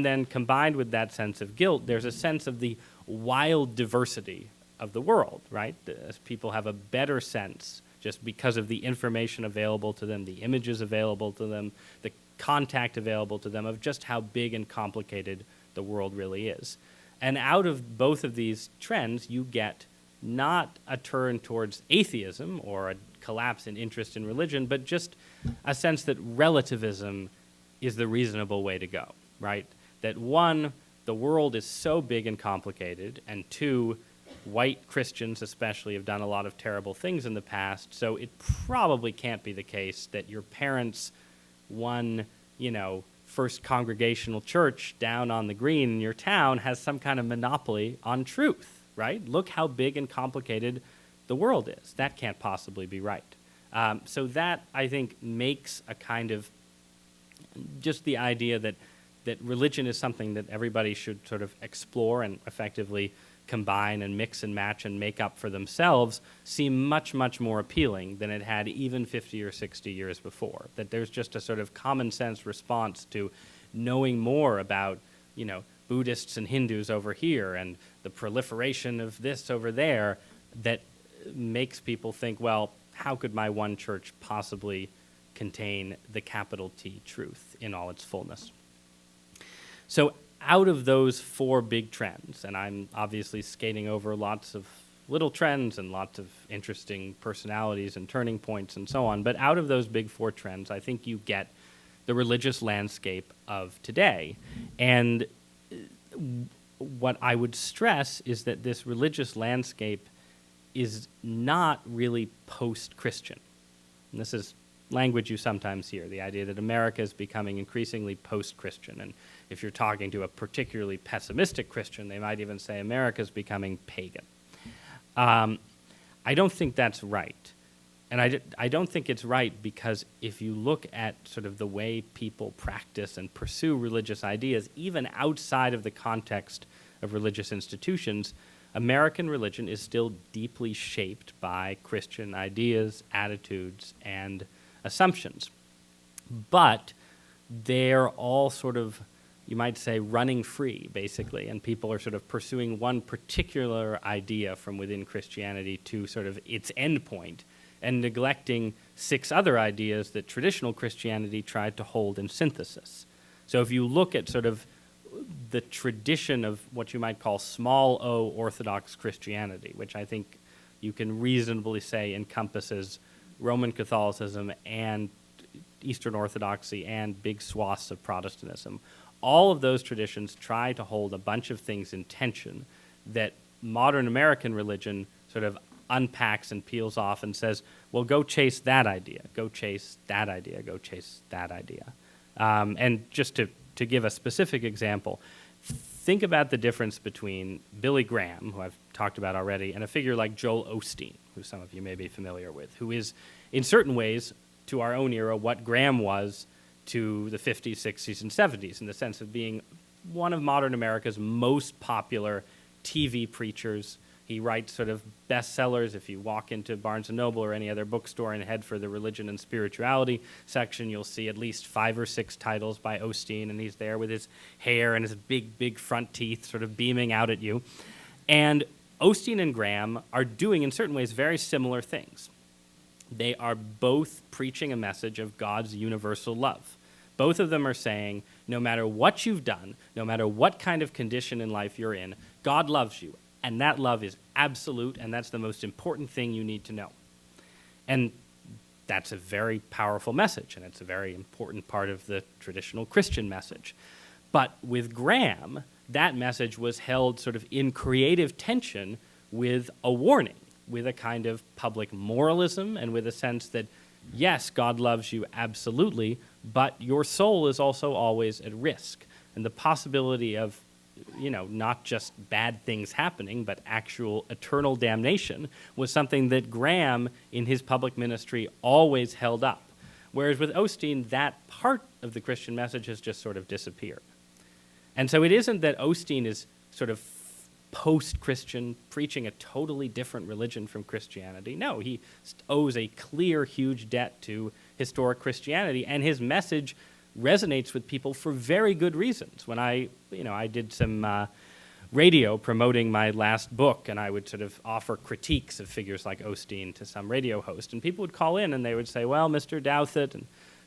then combined with that sense of guilt, there's a sense of the wild diversity of the world, right? As people have a better sense, just because of the information available to them, the images available to them, the contact available to them, of just how big and complicated the world really is. And out of both of these trends, you get not a turn towards atheism or a collapse in interest in religion, but just a sense that relativism is the reasonable way to go, right? That one, the world is so big and complicated, and two, white Christians especially have done a lot of terrible things in the past, so it probably can't be the case that your parents' one, First Congregational Church down on the green in your town has some kind of monopoly on truth, right? Look how big and complicated the world is. That can't possibly be right. So that, I think, makes a kind of just the idea that religion is something that everybody should sort of explore and effectively combine and mix and match and make up for themselves seem much, much more appealing than it had even 50 or 60 years before. That there's just a sort of common sense response to knowing more about, Buddhists and Hindus over here and the proliferation of this over there that makes people think, well, how could my one church possibly contain the capital T truth in all its fullness? So out of those four big trends, and I'm obviously skating over lots of little trends and lots of interesting personalities and turning points and so on, but out of those big four trends, I think you get the religious landscape of today. And what I would stress is that this religious landscape is not really post-Christian. And this is language you sometimes hear, the idea that America is becoming increasingly post-Christian. And if you're talking to a particularly pessimistic Christian, they might even say America is becoming pagan. I don't think that's right. And I don't think it's right because if you look at sort of the way people practice and pursue religious ideas, even outside of the context of religious institutions, American religion is still deeply shaped by Christian ideas, attitudes, and assumptions. But they're all sort of, you might say, running free, basically, and people are sort of pursuing one particular idea from within Christianity to sort of its end point, and neglecting 6 other ideas that traditional Christianity tried to hold in synthesis. So if you look at sort of the tradition of what you might call small o Orthodox Christianity, which I think you can reasonably say encompasses Roman Catholicism and Eastern Orthodoxy and big swaths of Protestantism, all of those traditions try to hold a bunch of things in tension that modern American religion sort of unpacks and peels off and says, well, go chase that idea, go chase that idea, go chase that idea. And just to give a specific example, think about the difference between Billy Graham, who I've talked about already, and a figure like Joel Osteen, who some of you may be familiar with, who is, in certain ways, to our own era, what Graham was to the 50s, 60s, and 70s, in the sense of being one of modern America's most popular TV preachers. He writes sort of bestsellers. If you walk into Barnes & Noble or any other bookstore and head for the religion and spirituality section, you'll see at least 5 or 6 titles by Osteen, and he's there with his hair and his big, big front teeth sort of beaming out at you. And Osteen and Graham are doing, in certain ways, very similar things. They are both preaching a message of God's universal love. Both of them are saying, no matter what you've done, no matter what kind of condition in life you're in, God loves you. And that love is absolute, and that's the most important thing you need to know. And that's a very powerful message, and it's a very important part of the traditional Christian message. But with Graham, that message was held sort of in creative tension with a warning, with a kind of public moralism, and with a sense that, yes, God loves you absolutely, but your soul is also always at risk. And the possibility of, not just bad things happening, but actual eternal damnation was something that Graham, in his public ministry, always held up. Whereas with Osteen, that part of the Christian message has just sort of disappeared. And so it isn't that Osteen is sort of post-Christian, preaching a totally different religion from Christianity. No, he owes a clear, huge debt to historic Christianity, and his message resonates with people for very good reasons. When I did some radio promoting my last book, and I would sort of offer critiques of figures like Osteen to some radio host, and people would call in and they would say, well, Mr. Douthat, and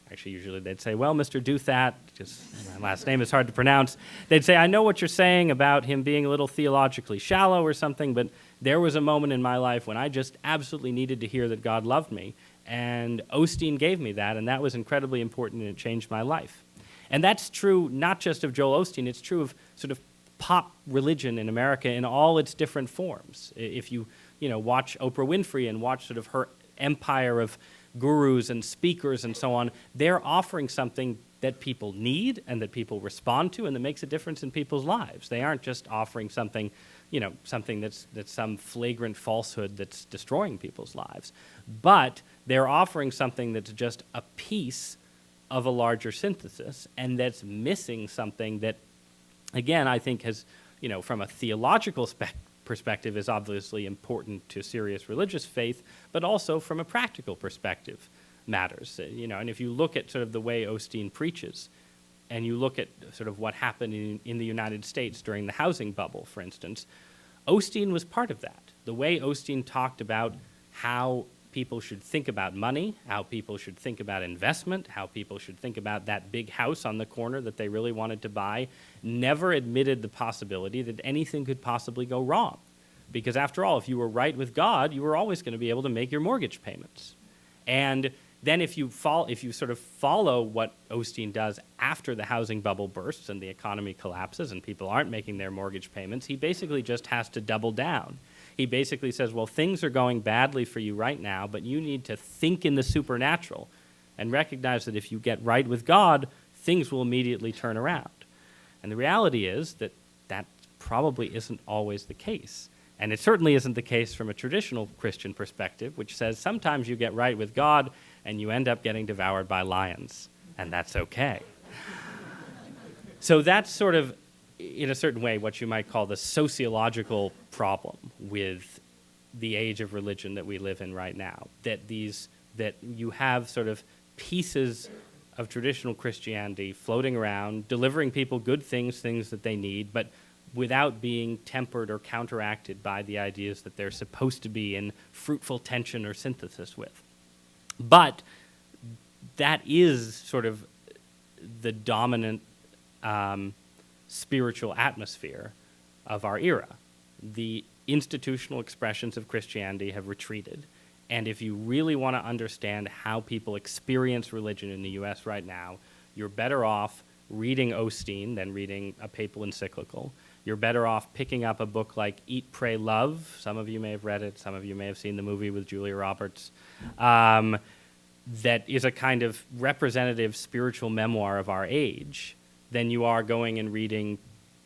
actually usually they'd say, well, Mr. Douthat, because my last name is hard to pronounce. They'd say, I know what you're saying about him being a little theologically shallow or something, but there was a moment in my life when I just absolutely needed to hear that God loved me, and Osteen gave me that, and that was incredibly important, and it changed my life. And that's true not just of Joel Osteen, it's true of sort of pop religion in America in all its different forms. If you watch Oprah Winfrey and watch sort of her empire of gurus and speakers and so on, they're offering something that people need and that people respond to and that makes a difference in people's lives. They aren't just offering something, something that's some flagrant falsehood that's destroying people's lives. But they're offering something that's just a piece of a larger synthesis and that's missing something that, again, I think has, from a theological perspective is obviously important to serious religious faith, but also from a practical perspective matters. And if you look at sort of the way Osteen preaches, and you look at sort of what happened in the United States during the housing bubble, for instance, Osteen was part of that. The way Osteen talked about how people should think about money, how people should think about investment, how people should think about that big house on the corner that they really wanted to buy, never admitted the possibility that anything could possibly go wrong. Because after all, if you were right with God, you were always going to be able to make your mortgage payments. And then if you sort of follow what Osteen does after the housing bubble bursts and the economy collapses and people aren't making their mortgage payments, he basically just has to double down. He basically says, well, things are going badly for you right now, but you need to think in the supernatural and recognize that if you get right with God, things will immediately turn around. And the reality is that that probably isn't always the case. And it certainly isn't the case from a traditional Christian perspective, which says sometimes you get right with God and you end up getting devoured by lions, and that's okay. So that's sort of, in a certain way, what you might call the sociological problem with the age of religion that we live in right now. That you have sort of pieces of traditional Christianity floating around, delivering people good things that they need, but without being tempered or counteracted by the ideas that they're supposed to be in fruitful tension or synthesis with. But that is sort of the dominant spiritual atmosphere of our era. The institutional expressions of Christianity have retreated. And if you really want to understand how people experience religion in the U.S. right now, you're better off reading Osteen than reading a papal encyclical. You're better off picking up a book like Eat, Pray, Love. Some of you may have read it. Some of you may have seen the movie with Julia Roberts. That is a kind of representative spiritual memoir of our age than you are going and reading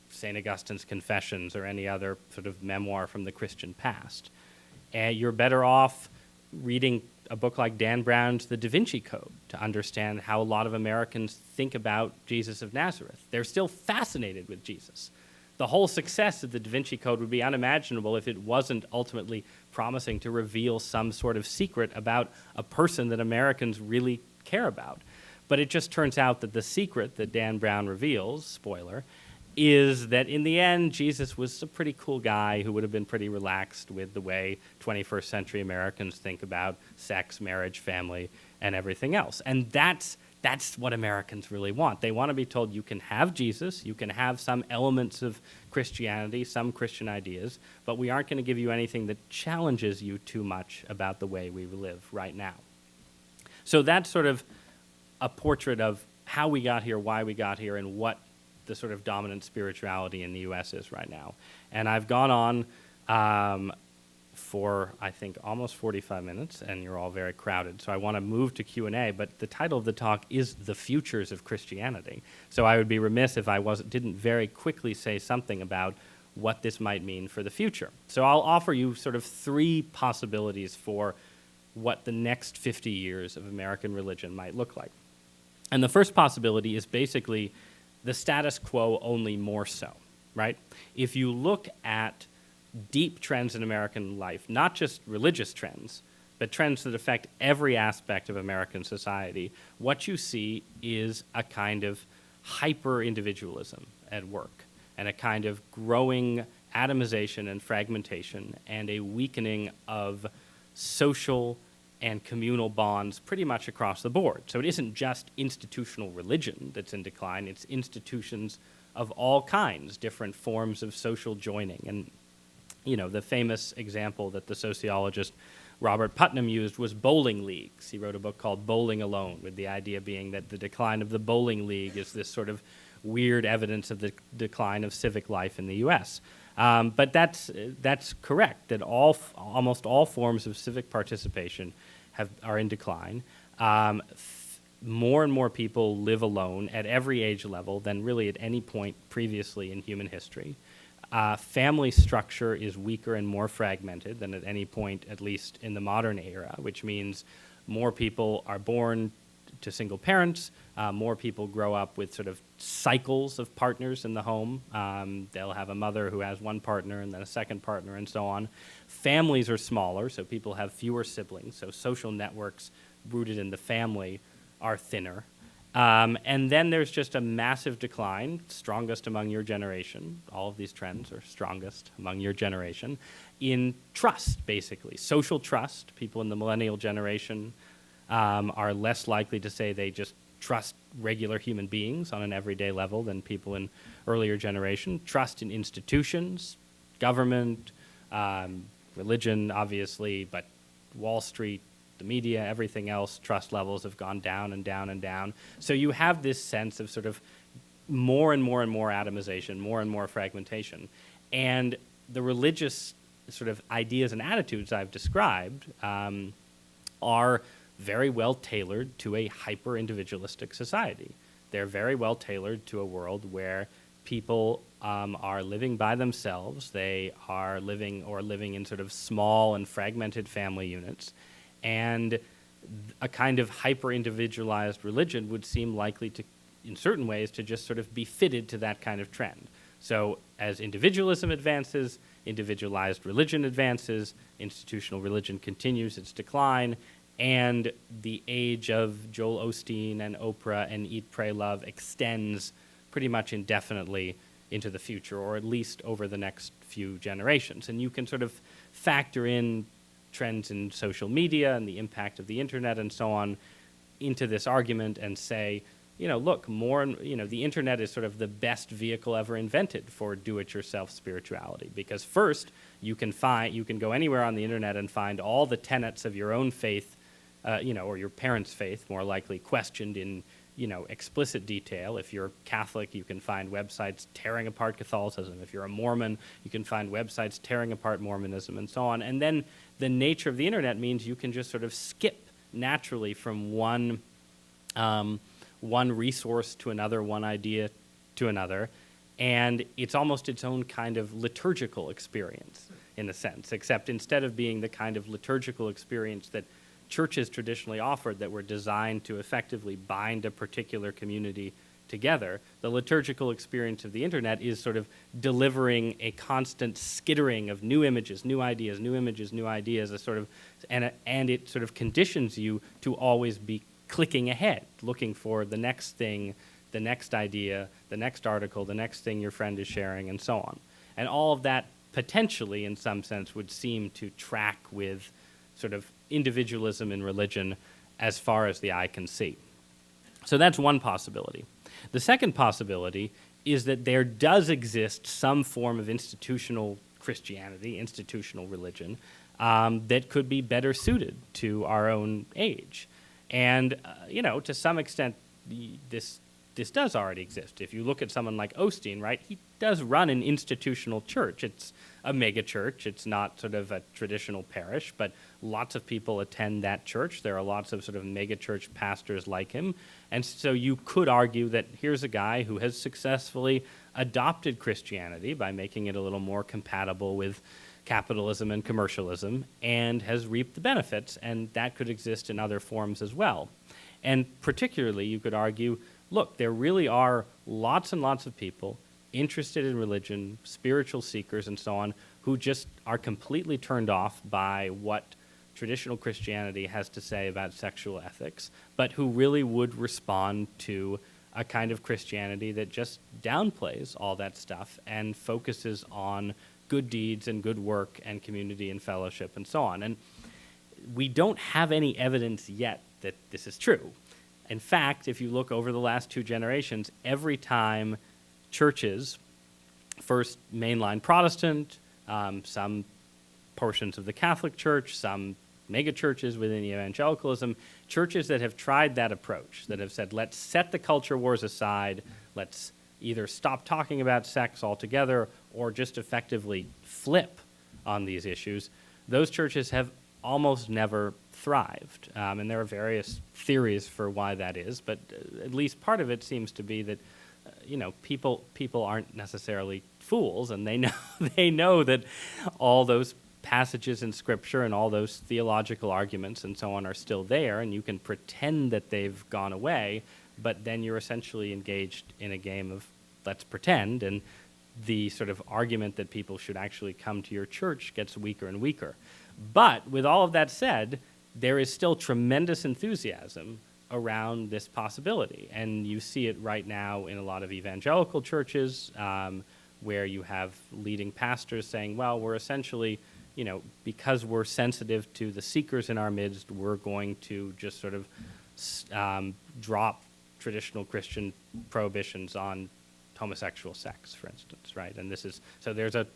St. Augustine's Confessions or any other sort of memoir from the Christian past. And you're better off reading a book like Dan Brown's The Da Vinci Code to understand how a lot of Americans think about Jesus of Nazareth. They're still fascinated with Jesus. The whole success of the Da Vinci Code would be unimaginable if it wasn't ultimately promising to reveal some sort of secret about a person that Americans really care about. But it just turns out that the secret that Dan Brown reveals, spoiler, is that in the end, Jesus was a pretty cool guy who would have been pretty relaxed with the way 21st century Americans think about sex, marriage, family, and everything else. And that's what Americans really want. They want to be told you can have Jesus, you can have some elements of Christianity, some Christian ideas, but we aren't going to give you anything that challenges you too much about the way we live right now. So that's sort of a portrait of how we got here, why we got here, and what the sort of dominant spirituality in the U.S. is right now. And I've gone on for, I think, almost 45 minutes, and you're all very crowded. So I want to move to Q&A, but the title of the talk is The Futures of Christianity. So I would be remiss if I didn't very quickly say something about what this might mean for the future. So I'll offer you sort of three possibilities for what the next 50 years of American religion might look like. And the first possibility is basically the status quo, only more so, right? If you look at deep trends in American life, not just religious trends, but trends that affect every aspect of American society, what you see is a kind of hyper-individualism at work, and a kind of growing atomization and fragmentation, and a weakening of social and communal bonds pretty much across the board. So it isn't just institutional religion that's in decline, it's institutions of all kinds, different forms of social joining. And, you know, the famous example that the sociologist Robert Putnam used was bowling leagues. He wrote a book called Bowling Alone, with the idea being that the decline of the bowling league is this sort of weird evidence of the decline of civic life in the U.S. But that's correct, that almost all forms of civic participation are in decline. More and more people live alone at every age level than really at any point previously in human history. Family structure is weaker and more fragmented than at any point, at least in the modern era, which means more people are born to single parents, more people grow up with sort of cycles of partners in the home. They'll have a mother who has one partner and then a second partner and so on. Families are smaller, so people have fewer siblings, so social networks rooted in the family are thinner. And then there's just a massive decline, strongest among your generation. All of these trends are strongest among your generation, in trust, basically. Social trust. People in the millennial generation are less likely to say they just trust regular human beings on an everyday level than people in earlier generation. Trust in institutions, government, religion, obviously, but Wall Street, the media, everything else, trust levels have gone down and down and down. So you have this sense of sort of more and more and more atomization, more and more fragmentation. And the religious sort of ideas and attitudes I've described are very well tailored to a hyper-individualistic society. They're very well tailored to a world where people are living by themselves. They are living in sort of small and fragmented family units. And a kind of hyper-individualized religion would seem likely to, in certain ways, to just sort of be fitted to that kind of trend. So as individualism advances, individualized religion advances, institutional religion continues its decline, and the age of Joel Osteen and Oprah and Eat, Pray, Love extends pretty much indefinitely into the future, or at least over the next few generations. And you can sort of factor in trends in social media and the impact of the internet and so on into this argument and say, you know, look, the internet is sort of the best vehicle ever invented for do-it-yourself spirituality, because first you can go anywhere on the internet and find all the tenets of your own faith, or your parents' faith, more likely, questioned in, explicit detail. If you're Catholic, you can find websites tearing apart Catholicism. If you're a Mormon, you can find websites tearing apart Mormonism and so on. And then the nature of the internet means you can just sort of skip naturally from one resource to another, one idea to another, and it's almost its own kind of liturgical experience in a sense, except instead of being the kind of liturgical experience that churches traditionally offered that were designed to effectively bind a particular community together, the liturgical experience of the internet is sort of delivering a constant skittering of new images, new ideas, new images, new ideas, and it sort of conditions you to always be clicking ahead, looking for the next thing, the next idea, the next article, the next thing your friend is sharing, and so on. And all of that potentially, in some sense, would seem to track with sort of individualism in religion as far as the eye can see. So that's one possibility. The second possibility is that there does exist some form of institutional Christianity, institutional religion, that could be better suited to our own age. And, to some extent, this this does already exist. If you look at someone like Osteen, right, he does run an institutional church. It's a mega church. It's not sort of a traditional parish, but lots of people attend that church. There are lots of sort of mega church pastors like him. And so you could argue that here's a guy who has successfully adopted Christianity by making it a little more compatible with capitalism and commercialism and has reaped the benefits, and that could exist in other forms as well. And particularly, you could argue, look, there really are lots and lots of people interested in religion, spiritual seekers, and so on, who just are completely turned off by what traditional Christianity has to say about sexual ethics, but who really would respond to a kind of Christianity that just downplays all that stuff and focuses on good deeds and good work and community and fellowship and so on. And we don't have any evidence yet that this is true. In fact, if you look over the last 2 generations, every time churches, first mainline Protestant, some portions of the Catholic Church, some megachurches within evangelicalism, churches that have tried that approach, that have said, let's set the culture wars aside, let's either stop talking about sex altogether or just effectively flip on these issues, those churches have almost never thrived. And there are various theories for why that is, but at least part of it seems to be that people aren't necessarily fools, and they know that all those passages in Scripture and all those theological arguments and so on are still there, and you can pretend that they've gone away, but then you're essentially engaged in a game of let's pretend, and the sort of argument that people should actually come to your church gets weaker and weaker. But with all of that said, there is still tremendous enthusiasm around this possibility, and you see it right now in a lot of evangelical churches, where you have leading pastors saying, well, we're essentially, because we're sensitive to the seekers in our midst, we're going to just sort of drop traditional Christian prohibitions on homosexual sex, for instance, right? And so there's a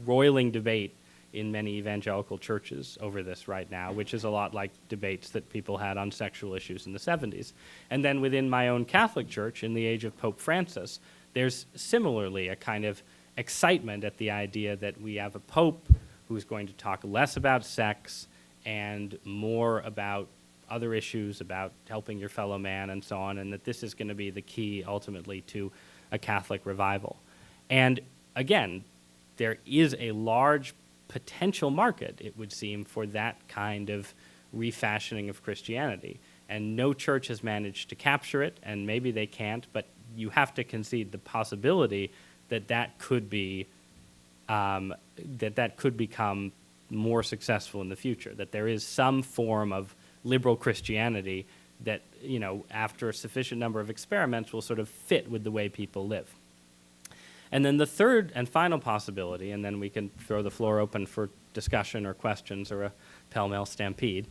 roiling debate in many evangelical churches over this right now, which is a lot like debates that people had on sexual issues in the 70s. And then within my own Catholic Church, in the age of Pope Francis, there's similarly a kind of excitement at the idea that we have a pope who's going to talk less about sex and more about other issues, about helping your fellow man and so on, and that this is going to be the key ultimately to a Catholic revival. And again, there is a large potential market, it would seem, for that kind of refashioning of Christianity. And no church has managed to capture it, and maybe they can't, but you have to concede the possibility that that could be that could become more successful in the future, that there is some form of liberal Christianity that, after a sufficient number of experiments will sort of fit with the way people live. And then the third and final possibility, and then we can throw the floor open for discussion or questions or a pell-mell stampede,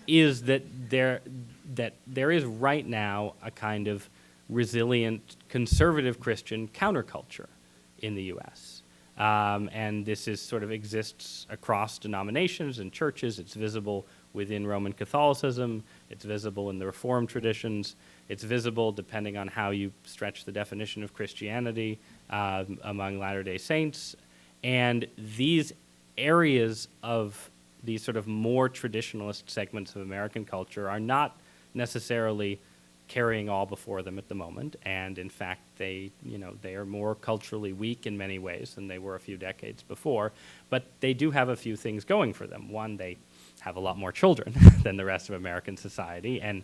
is that there is right now a kind of resilient conservative Christian counterculture in the U.S. And this sort of exists across denominations and churches. It's visible within Roman Catholicism. It's visible in the Reformed traditions. It's visible, depending on how you stretch the definition of Christianity, among Latter-day Saints. And these areas of these sort of more traditionalist segments of American culture are not necessarily carrying all before them at the moment, and in fact they are more culturally weak in many ways than they were a few decades before, but they do have a few things going for them. One, they have a lot more children than the rest of American society, and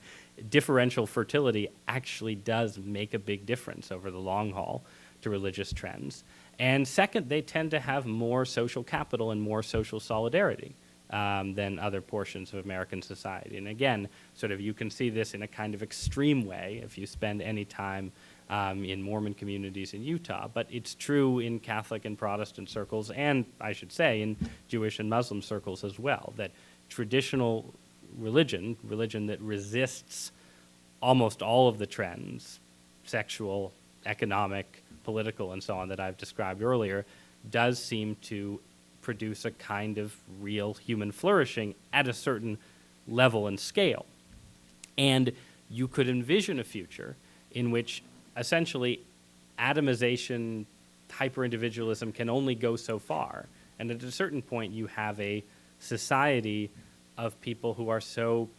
differential fertility actually does make a big difference over the long haul to religious trends. And second, they tend to have more social capital and more social solidarity than other portions of American society. And again, sort of you can see this in a kind of extreme way if you spend any time in Mormon communities in Utah, but it's true in Catholic and Protestant circles, and I should say in Jewish and Muslim circles as well, that traditional religion that resists almost all of the trends, sexual, economic, political, and so on, that I've described earlier, does seem to produce a kind of real human flourishing at a certain level and scale. And you could envision a future in which essentially atomization, hyper-individualism can only go so far. And at a certain point, you have a society of people who are so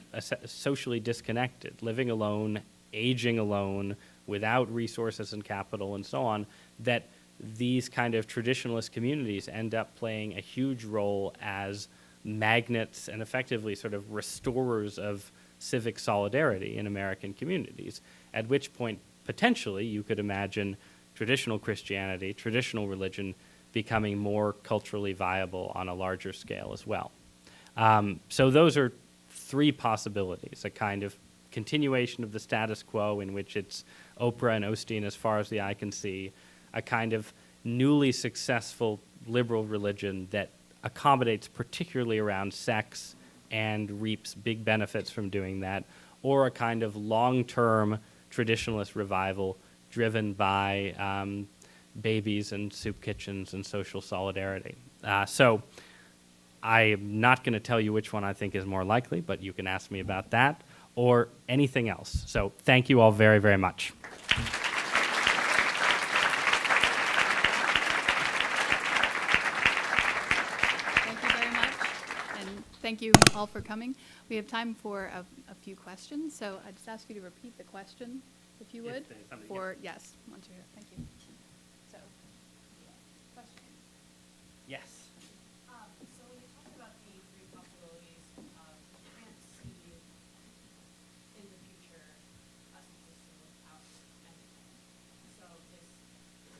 socially disconnected, living alone, aging alone, without resources and capital and so on, that these kind of traditionalist communities end up playing a huge role as magnets and effectively sort of restorers of civic solidarity in American communities, at which point potentially you could imagine traditional Christianity, traditional religion becoming more culturally viable on a larger scale as well. So those are three possibilities: a kind of continuation of the status quo in which it's Oprah and Osteen as far as the eye can see, a kind of newly successful liberal religion that accommodates particularly around sex and reaps big benefits from doing that, or a kind of long-term traditionalist revival driven by babies and soup kitchens and social solidarity. So I'm not going to tell you which one I think is more likely, but you can ask me about that or anything else. So thank you all very, very much. Thank you very much, and thank you all for coming. We have time for a few questions, so I just ask you to repeat the question, if you would. Yes, once you're here. Thank you. So, question. Yes. So when you talk about the three possibilities, you can't see in the future us existing without anything. So this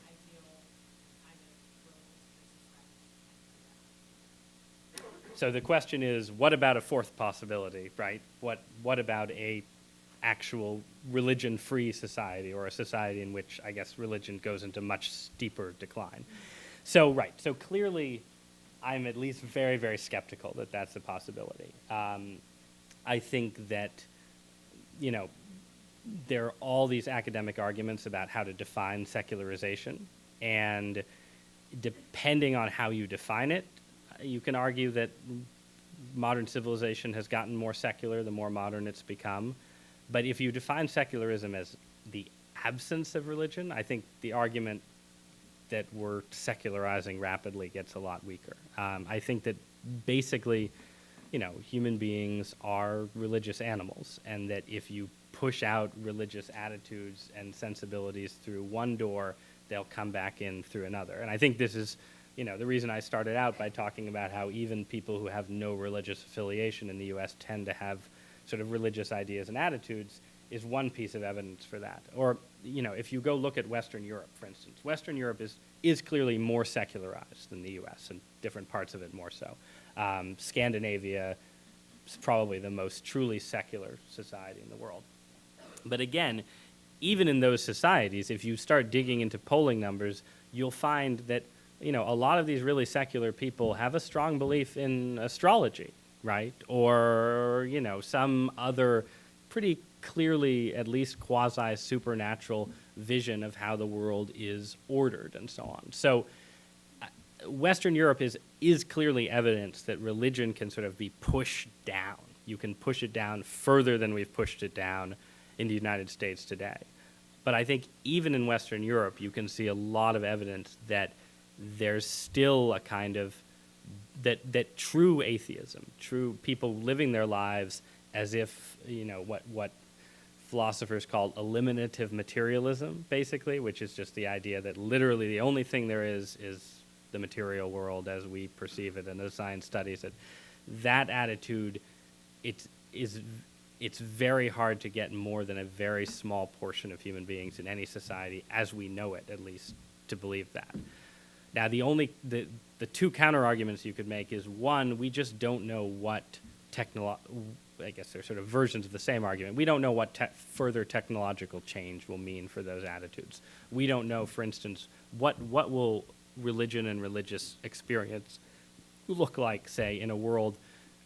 ideal kind of pluralistic society. So the question is, what about a fourth possibility, right? What about a actual religion-free society, or a society in which, I guess, religion goes into much steeper decline? So, right. So clearly, I'm at least very, very skeptical that that's a possibility. I think that, you know, there are all these academic arguments about how to define secularization, and depending on how you define it, you can argue that modern civilization has gotten more secular the more modern it's become. But if you define secularism as the absence of religion, I think the argument that we're secularizing rapidly gets a lot weaker. I think that basically, you know, human beings are religious animals, and that if you push out religious attitudes and sensibilities through one door, they'll come back in through another. And I think this is, you know, the reason I started out by talking about how even people who have no religious affiliation in the U.S. tend to have sort of religious ideas and attitudes is one piece of evidence for that. Or, you know, if you go look at Western Europe, for instance, Western Europe is clearly more secularized than the U.S., and different parts of it more so. Scandinavia is probably the most truly secular society in the world. But again, even in those societies, if you start digging into polling numbers, you'll find that, you know, a lot of these really secular people have a strong belief in astrology, right? Or, you know, some other pretty clearly at least quasi-supernatural vision of how the world is ordered and so on. So Western Europe is clearly evidence that religion can sort of be pushed down. You can push it down further than we've pushed it down in the United States today. But I think even in Western Europe, you can see a lot of evidence that there's still a kind of that true atheism, true people living their lives as if, you know, what philosophers call eliminative materialism, basically, which is just the idea that literally the only thing there is the material world as we perceive it and as science studies it. That attitude, it's very hard to get more than a very small portion of human beings in any society, as we know it, at least, to believe that. Now, the two counter arguments you could make is, one, we just don't know what I guess they're sort of versions of the same argument. We don't know what further technological change will mean for those attitudes. We don't know, for instance, what will religion and religious experience look like, say, in a world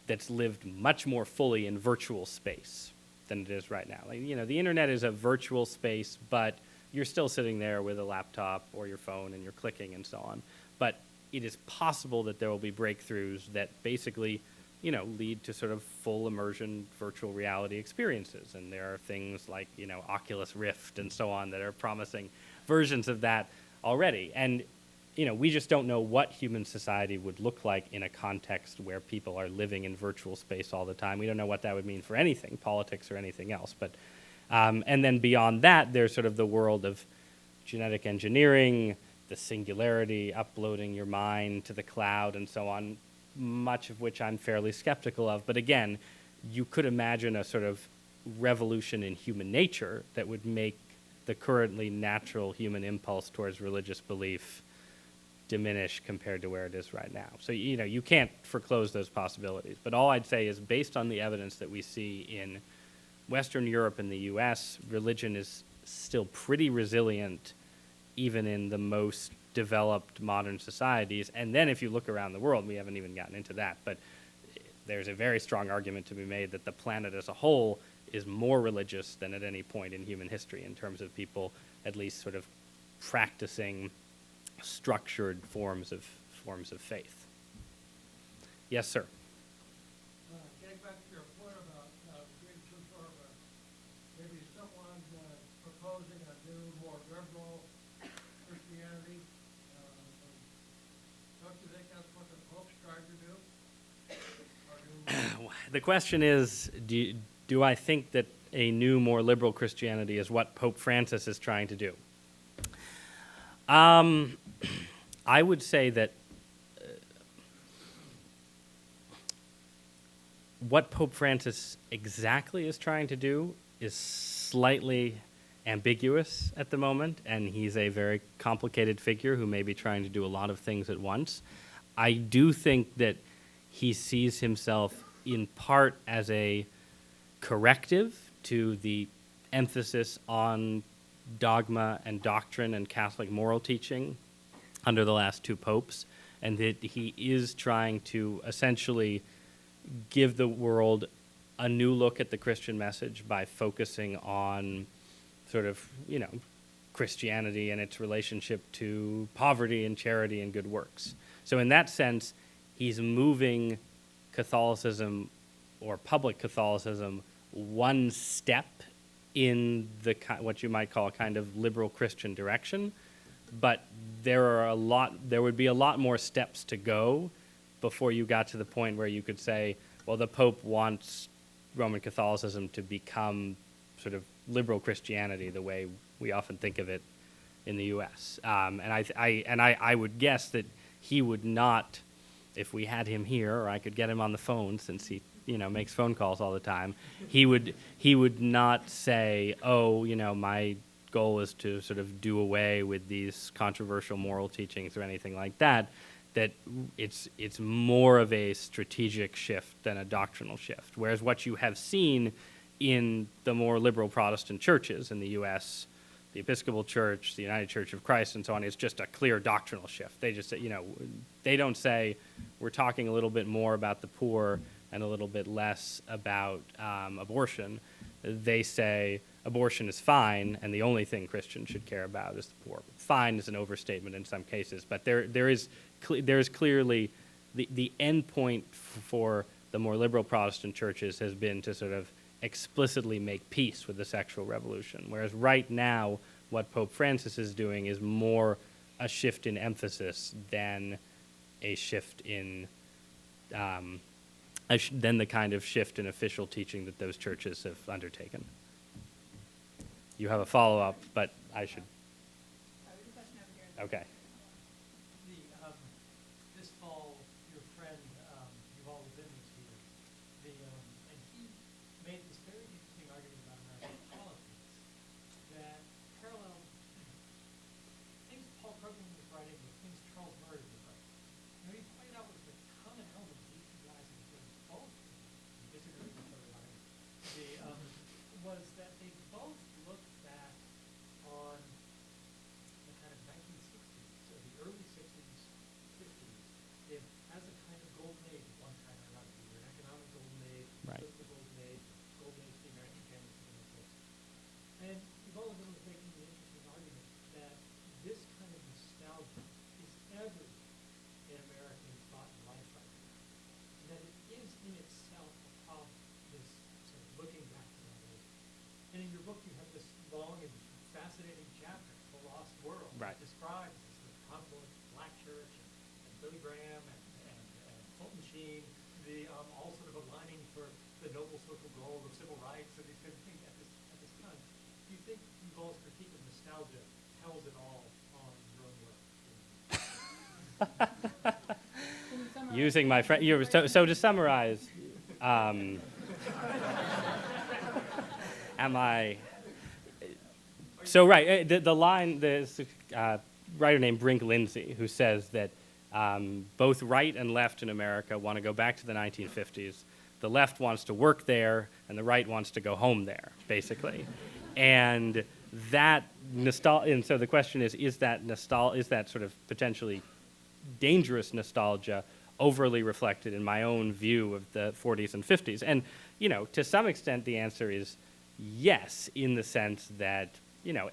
that's lived much more fully in virtual space than it is right now. Like, you know, the internet is a virtual space, but you're still sitting there with a laptop or your phone and you're clicking and so on. But it is possible that there will be breakthroughs that basically lead to sort of full immersion virtual reality experiences. And there are things like, Oculus Rift and so on that are promising versions of that already. And, we just don't know what human society would look like in a context where people are living in virtual space all the time. We don't know what that would mean for anything, politics or anything else. But, and then beyond that, there's sort of the world of genetic engineering, the singularity, uploading your mind to the cloud and so on, much of which I'm fairly skeptical of. But again, you could imagine a sort of revolution in human nature that would make the currently natural human impulse towards religious belief diminish compared to where it is right now. So, you can't foreclose those possibilities. But all I'd say is, based on the evidence that we see in Western Europe and the US, religion is still pretty resilient, even in the most developed modern societies. And then if you look around the world, we haven't even gotten into that, but there's a very strong argument to be made that the planet as a whole is more religious than at any point in human history, in terms of people at least sort of practicing structured forms of faith. Yes, sir. Getting back to your point about being too sort of maybe someone proposing a new, more liberal Christianity, don't you think that's what the Pope's trying to do? The question is, do I think that a new, more liberal Christianity is what Pope Francis is trying to do? I would say that what Pope Francis exactly is trying to do is slightly ambiguous at the moment, and he's a very complicated figure who may be trying to do a lot of things at once. I do think that he sees himself in part as a corrective to the emphasis on dogma and doctrine and Catholic moral teaching under the last two popes, and that he is trying to essentially give the world a new look at the Christian message by focusing on sort of, Christianity and its relationship to poverty and charity and good works. So in that sense, he's moving Catholicism, or public Catholicism, one step in the what you might call a kind of liberal Christian direction, but there would be a lot more steps to go before you got to the point where you could say, well, the Pope wants Roman Catholicism to become sort of liberal Christianity the way we often think of it in the U.S. And I would guess that he would not, if we had him here, or I could get him on the phone since he makes phone calls all the time, he would not say, oh, my goal is to sort of do away with these controversial moral teachings or anything like that. That it's more of a strategic shift than a doctrinal shift. Whereas what you have seen in the more liberal Protestant churches in the U.S., the Episcopal Church, the United Church of Christ, and so on, is just a clear doctrinal shift. They just say, they don't say, we're talking a little bit more about the poor and a little bit less about abortion. They say abortion is fine, and the only thing Christians should care about is the poor. Fine is an overstatement in some cases, but there is clearly the end point for the more liberal Protestant churches has been to sort of explicitly make peace with the sexual revolution, whereas right now what Pope Francis is doing is more a shift in emphasis than a shift in than the kind of shift in official teaching that those churches have undertaken. You have a follow-up, but I should. Okay. This fall, your friend, Yuval Levin was here, and he made this very interesting argument about American politics that paralleled things Paul Krugman was writing with things Charles Murray was writing. He pointed out was the common element these two guys had both disagreed with each other about it. Was that they both looked back on the kind of 1960s, or the early 60s, 50s, as a kind of golden age of one kind or another. Either an economic golden age, Right. political golden age of the American family, something like this. And Yuval Levin was making the interesting argument that this kind of nostalgia is everywhere in American thought and life right now. And that it is, in fascinating chapter, The Lost World. Right. It describes the sort of confluence of Black Church and Billy Graham and Fulton Sheen, all sort of aligning for the noble social goal of civil rights and these kind of things at this time. Do you think Yuval's critique of nostalgia tells it all on your own work? Can you summarize Using my that? friend, so to summarize, am I? So right, the line, there's a writer named Brink Lindsay who says that both right and left in America want to go back to the 1950s. The left wants to work there, and the right wants to go home there, basically. And that and so the question is that sort of potentially dangerous nostalgia overly reflected in my own view of the 40s and 50s? And, to some extent, the answer is yes, in the sense that,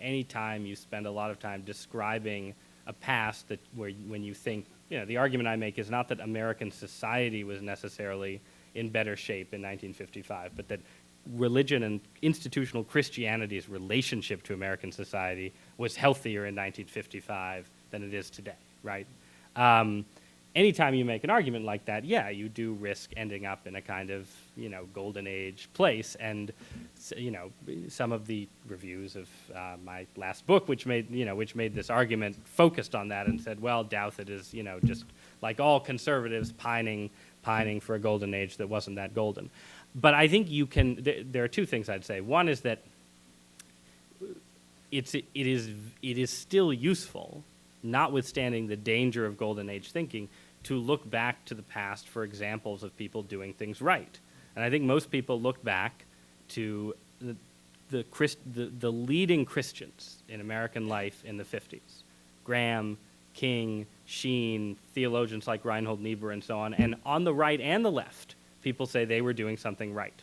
anytime you spend a lot of time describing a past when you think, the argument I make is not that American society was necessarily in better shape in 1955, but that religion and institutional Christianity's relationship to American society was healthier in 1955 than it is today, right? Anytime you make an argument like that, yeah, you do risk ending up in a kind of, golden age place. And, some of the reviews of my last book, which made this argument, focused on that and said, well, Douthat is, just like all conservatives pining for a golden age that wasn't that golden. But I think there are two things I'd say. One is that it is still useful, notwithstanding the danger of golden age thinking, to look back to the past for examples of people doing things right. And I think most people look back to the leading Christians in American life in the 50s. Graham, King, Sheen, theologians like Reinhold Niebuhr and so on. And on the right and the left, people say they were doing something right.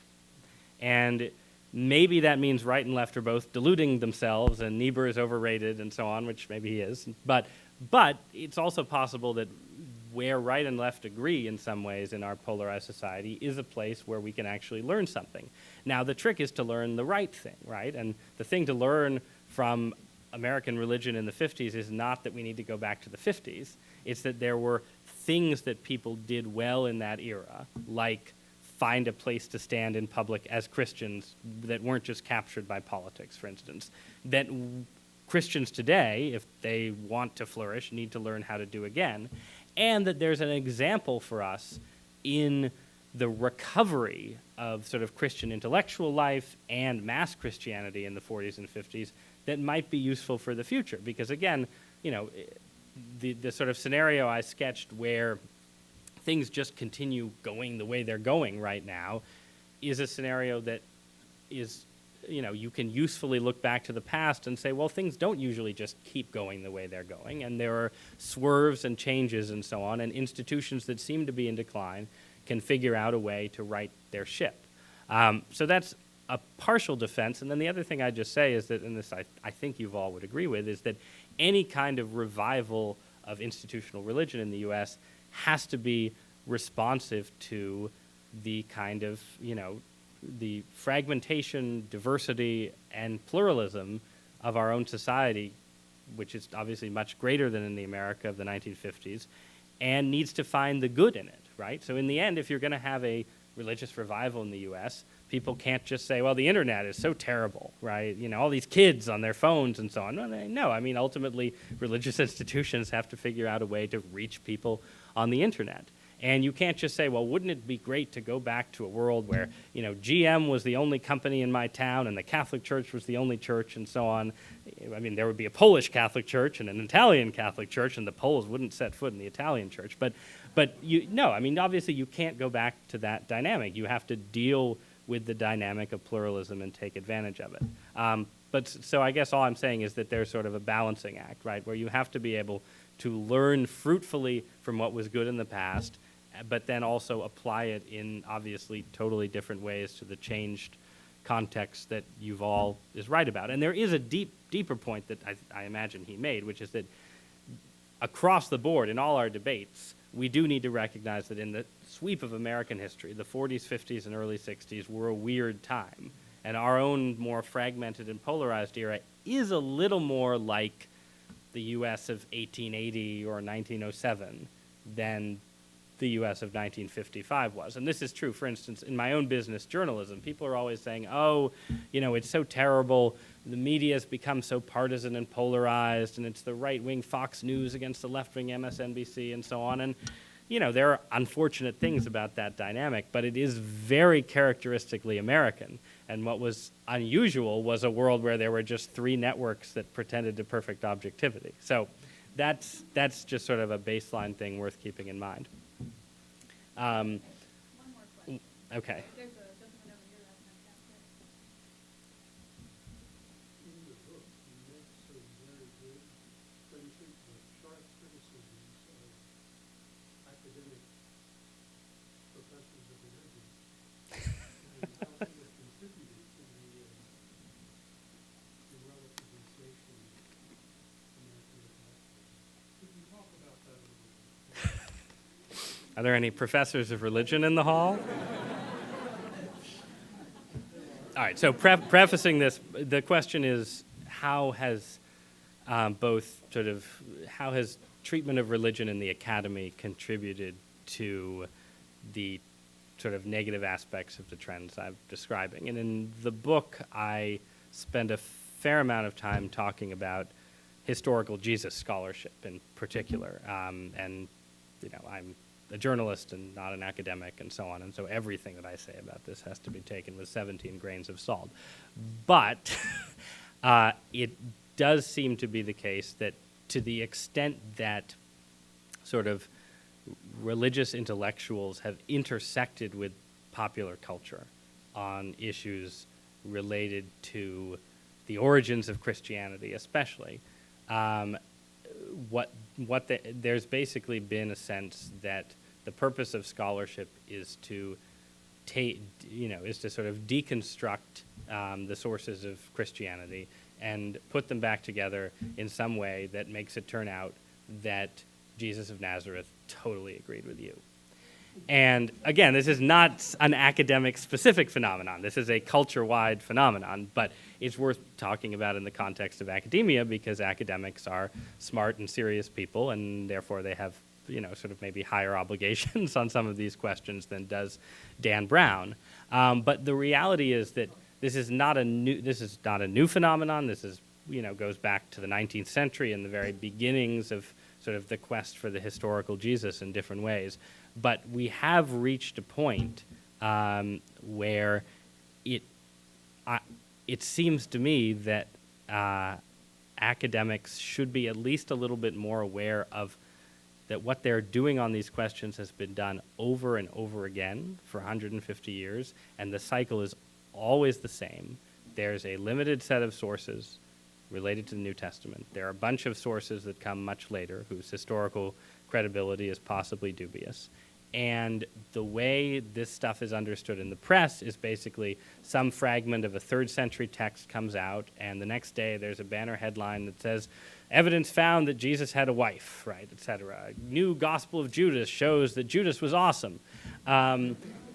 And maybe that means right and left are both deluding themselves, and Niebuhr is overrated and so on, which maybe he is. But it's also possible that where right and left agree in some ways in our polarized society is a place where we can actually learn something. Now, the trick is to learn the right thing, right? And the thing to learn from American religion in the 50s is not that we need to go back to the 50s. It's that there were things that people did well in that era, like find a place to stand in public as Christians that weren't just captured by politics, for instance, that Christians today, if they want to flourish, need to learn how to do again, and that there's an example for us in the recovery of sort of Christian intellectual life and mass Christianity in the 40s and 50s that might be useful for the future. Because again, the sort of scenario I sketched where things just continue going the way they're going right now is a scenario that is, you can usefully look back to the past and say, well, things don't usually just keep going the way they're going, and there are swerves and changes and so on, and institutions that seem to be in decline can figure out a way to right their ship. So that's a partial defense. And then the other thing I'd just say is that, and this I think Yuval would agree with, is that any kind of revival of institutional religion in the U.S. has to be responsive to the kind of, the fragmentation, diversity, and pluralism of our own society, which is obviously much greater than in the America of the 1950s, and needs to find the good in it, right? So in the end, if you're going to have a religious revival in the U.S., people can't just say, well, the internet is so terrible, right? All these kids on their phones and so on. No, I mean, ultimately, religious institutions have to figure out a way to reach people on the internet. And you can't just say, well, wouldn't it be great to go back to a world where, GM was the only company in my town and the Catholic Church was the only church and so on. I mean, there would be a Polish Catholic Church and an Italian Catholic Church, and the Poles wouldn't set foot in the Italian church. But I mean, obviously you can't go back to that dynamic. You have to deal with the dynamic of pluralism and take advantage of it. So I guess all I'm saying is that there's sort of a balancing act, right, where you have to be able to learn fruitfully from what was good in the past, but then also apply it in obviously totally different ways to the changed context that Yuval is right about. And there is a deeper point that I imagine he made, which is that across the board in all our debates, we do need to recognize that in the sweep of American history, the 40s, 50s, and early 60s were a weird time. And our own more fragmented and polarized era is a little more like the U.S. of 1880 or 1907 than the U.S. of 1955 was. And this is true, for instance, in my own business, journalism. People are always saying, oh, you know, it's so terrible. The media has become so partisan and polarized, and it's the right-wing Fox News against the left-wing MSNBC and so on. And, you know, there are unfortunate things about that dynamic, but it is very characteristically American. And what was unusual was a world where there were just 3 networks that pretended to perfect objectivity. So that's just sort of a baseline thing worth keeping in mind. One more question. Okay. There's a gentleman over here that hasn't asked yet. In the book, you make some very good, basic, but sharp criticisms of academic professors of religion and how they have contributed to the relativization of American intellectualism. Could you talk about that a little bit? Are there any professors of religion in the hall? All right, so prefacing this, the question is, how has how has treatment of religion in the academy contributed to the sort of negative aspects of the trends I'm describing? And in the book, I spend a fair amount of time talking about historical Jesus scholarship in particular. And, you know, I'm a journalist and not an academic and so on, and so everything that I say about this has to be taken with 17 grains of salt. But it does seem to be the case that to the extent that sort of religious intellectuals have intersected with popular culture on issues related to the origins of Christianity especially, there's basically been a sense that the purpose of scholarship is to sort of deconstruct the sources of Christianity and put them back together in some way that makes it turn out that Jesus of Nazareth totally agreed with you. And again, this is not an academic specific phenomenon. This is a culture-wide phenomenon, but it's worth talking about in the context of academia because academics are smart and serious people, and therefore they have, you know, sort of maybe higher obligations on some of these questions than does Dan Brown. But the reality is that this is not a new phenomenon. This is, you know, goes back to the 19th century and the very beginnings of sort of the quest for the historical Jesus in different ways. But we have reached a point where it seems to me that academics should be at least a little bit more aware of that what they're doing on these questions has been done over and over again for 150 years, and the cycle is always the same. There's a limited set of sources related to the New Testament. There are a bunch of sources that come much later whose historical credibility is possibly dubious. And the way this stuff is understood in the press is basically some fragment of a 3rd century text comes out, and the next day there's a banner headline that says, evidence found that Jesus had a wife, right, et cetera. New Gospel of Judas shows that Judas was awesome.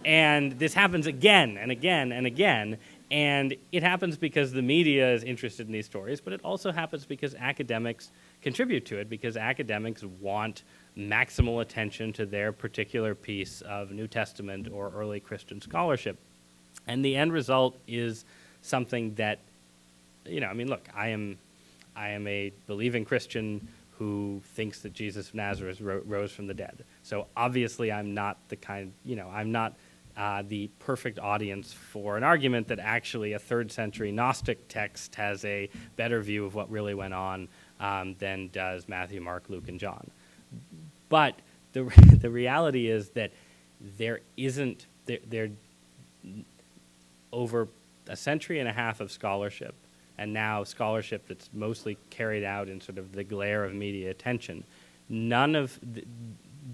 And this happens again and again and again. And it happens because the media is interested in these stories, but it also happens because academics contribute to it, because academics want maximal attention to their particular piece of New Testament or early Christian scholarship. And the end result is something that, you know, I mean, look, I am a believing Christian who thinks that Jesus of Nazareth rose from the dead. So obviously I'm not the kind, you know, I'm not the perfect audience for an argument that actually a 3rd century Gnostic text has a better view of what really went on than does Matthew, Mark, Luke, and John. But the reality is that there over a century and a half of scholarship, and now scholarship that's mostly carried out in sort of the glare of media attention, none of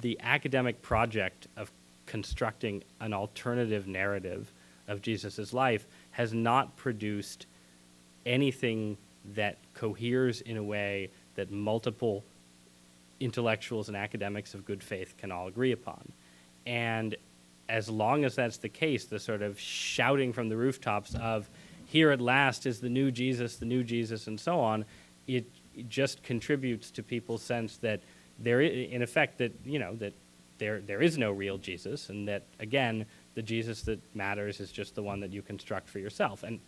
the academic project of constructing an alternative narrative of Jesus' life has not produced anything that coheres in a way that multiple intellectuals and academics of good faith can all agree upon. And as long as that's the case, the sort of shouting from the rooftops of here at last is the new Jesus, and so on, it just contributes to people's sense that in effect, that, that there is no real Jesus, and that, again, the Jesus that matters is just the one that you construct for yourself. And,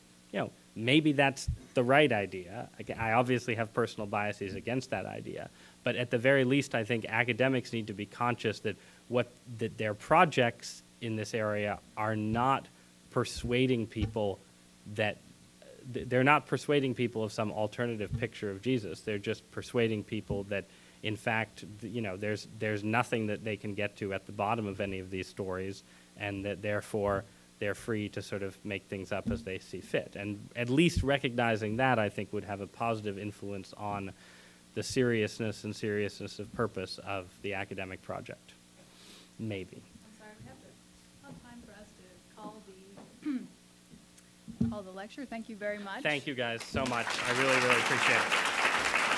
maybe that's the right idea. I obviously have personal biases against that idea, but at the very least, I think academics need to be conscious that that their projects in this area are not persuading people that they're not persuading people of some alternative picture of Jesus. They're just persuading people that, in fact, there's nothing that they can get to at the bottom of any of these stories, and that therefore they're free to sort of make things up as they see fit. And at least recognizing that, I think, would have a positive influence on the seriousness of purpose of the academic project. Maybe. I'm sorry, we have time for us to call the lecture. Thank you very much. Thank you guys so much. I really, really appreciate it.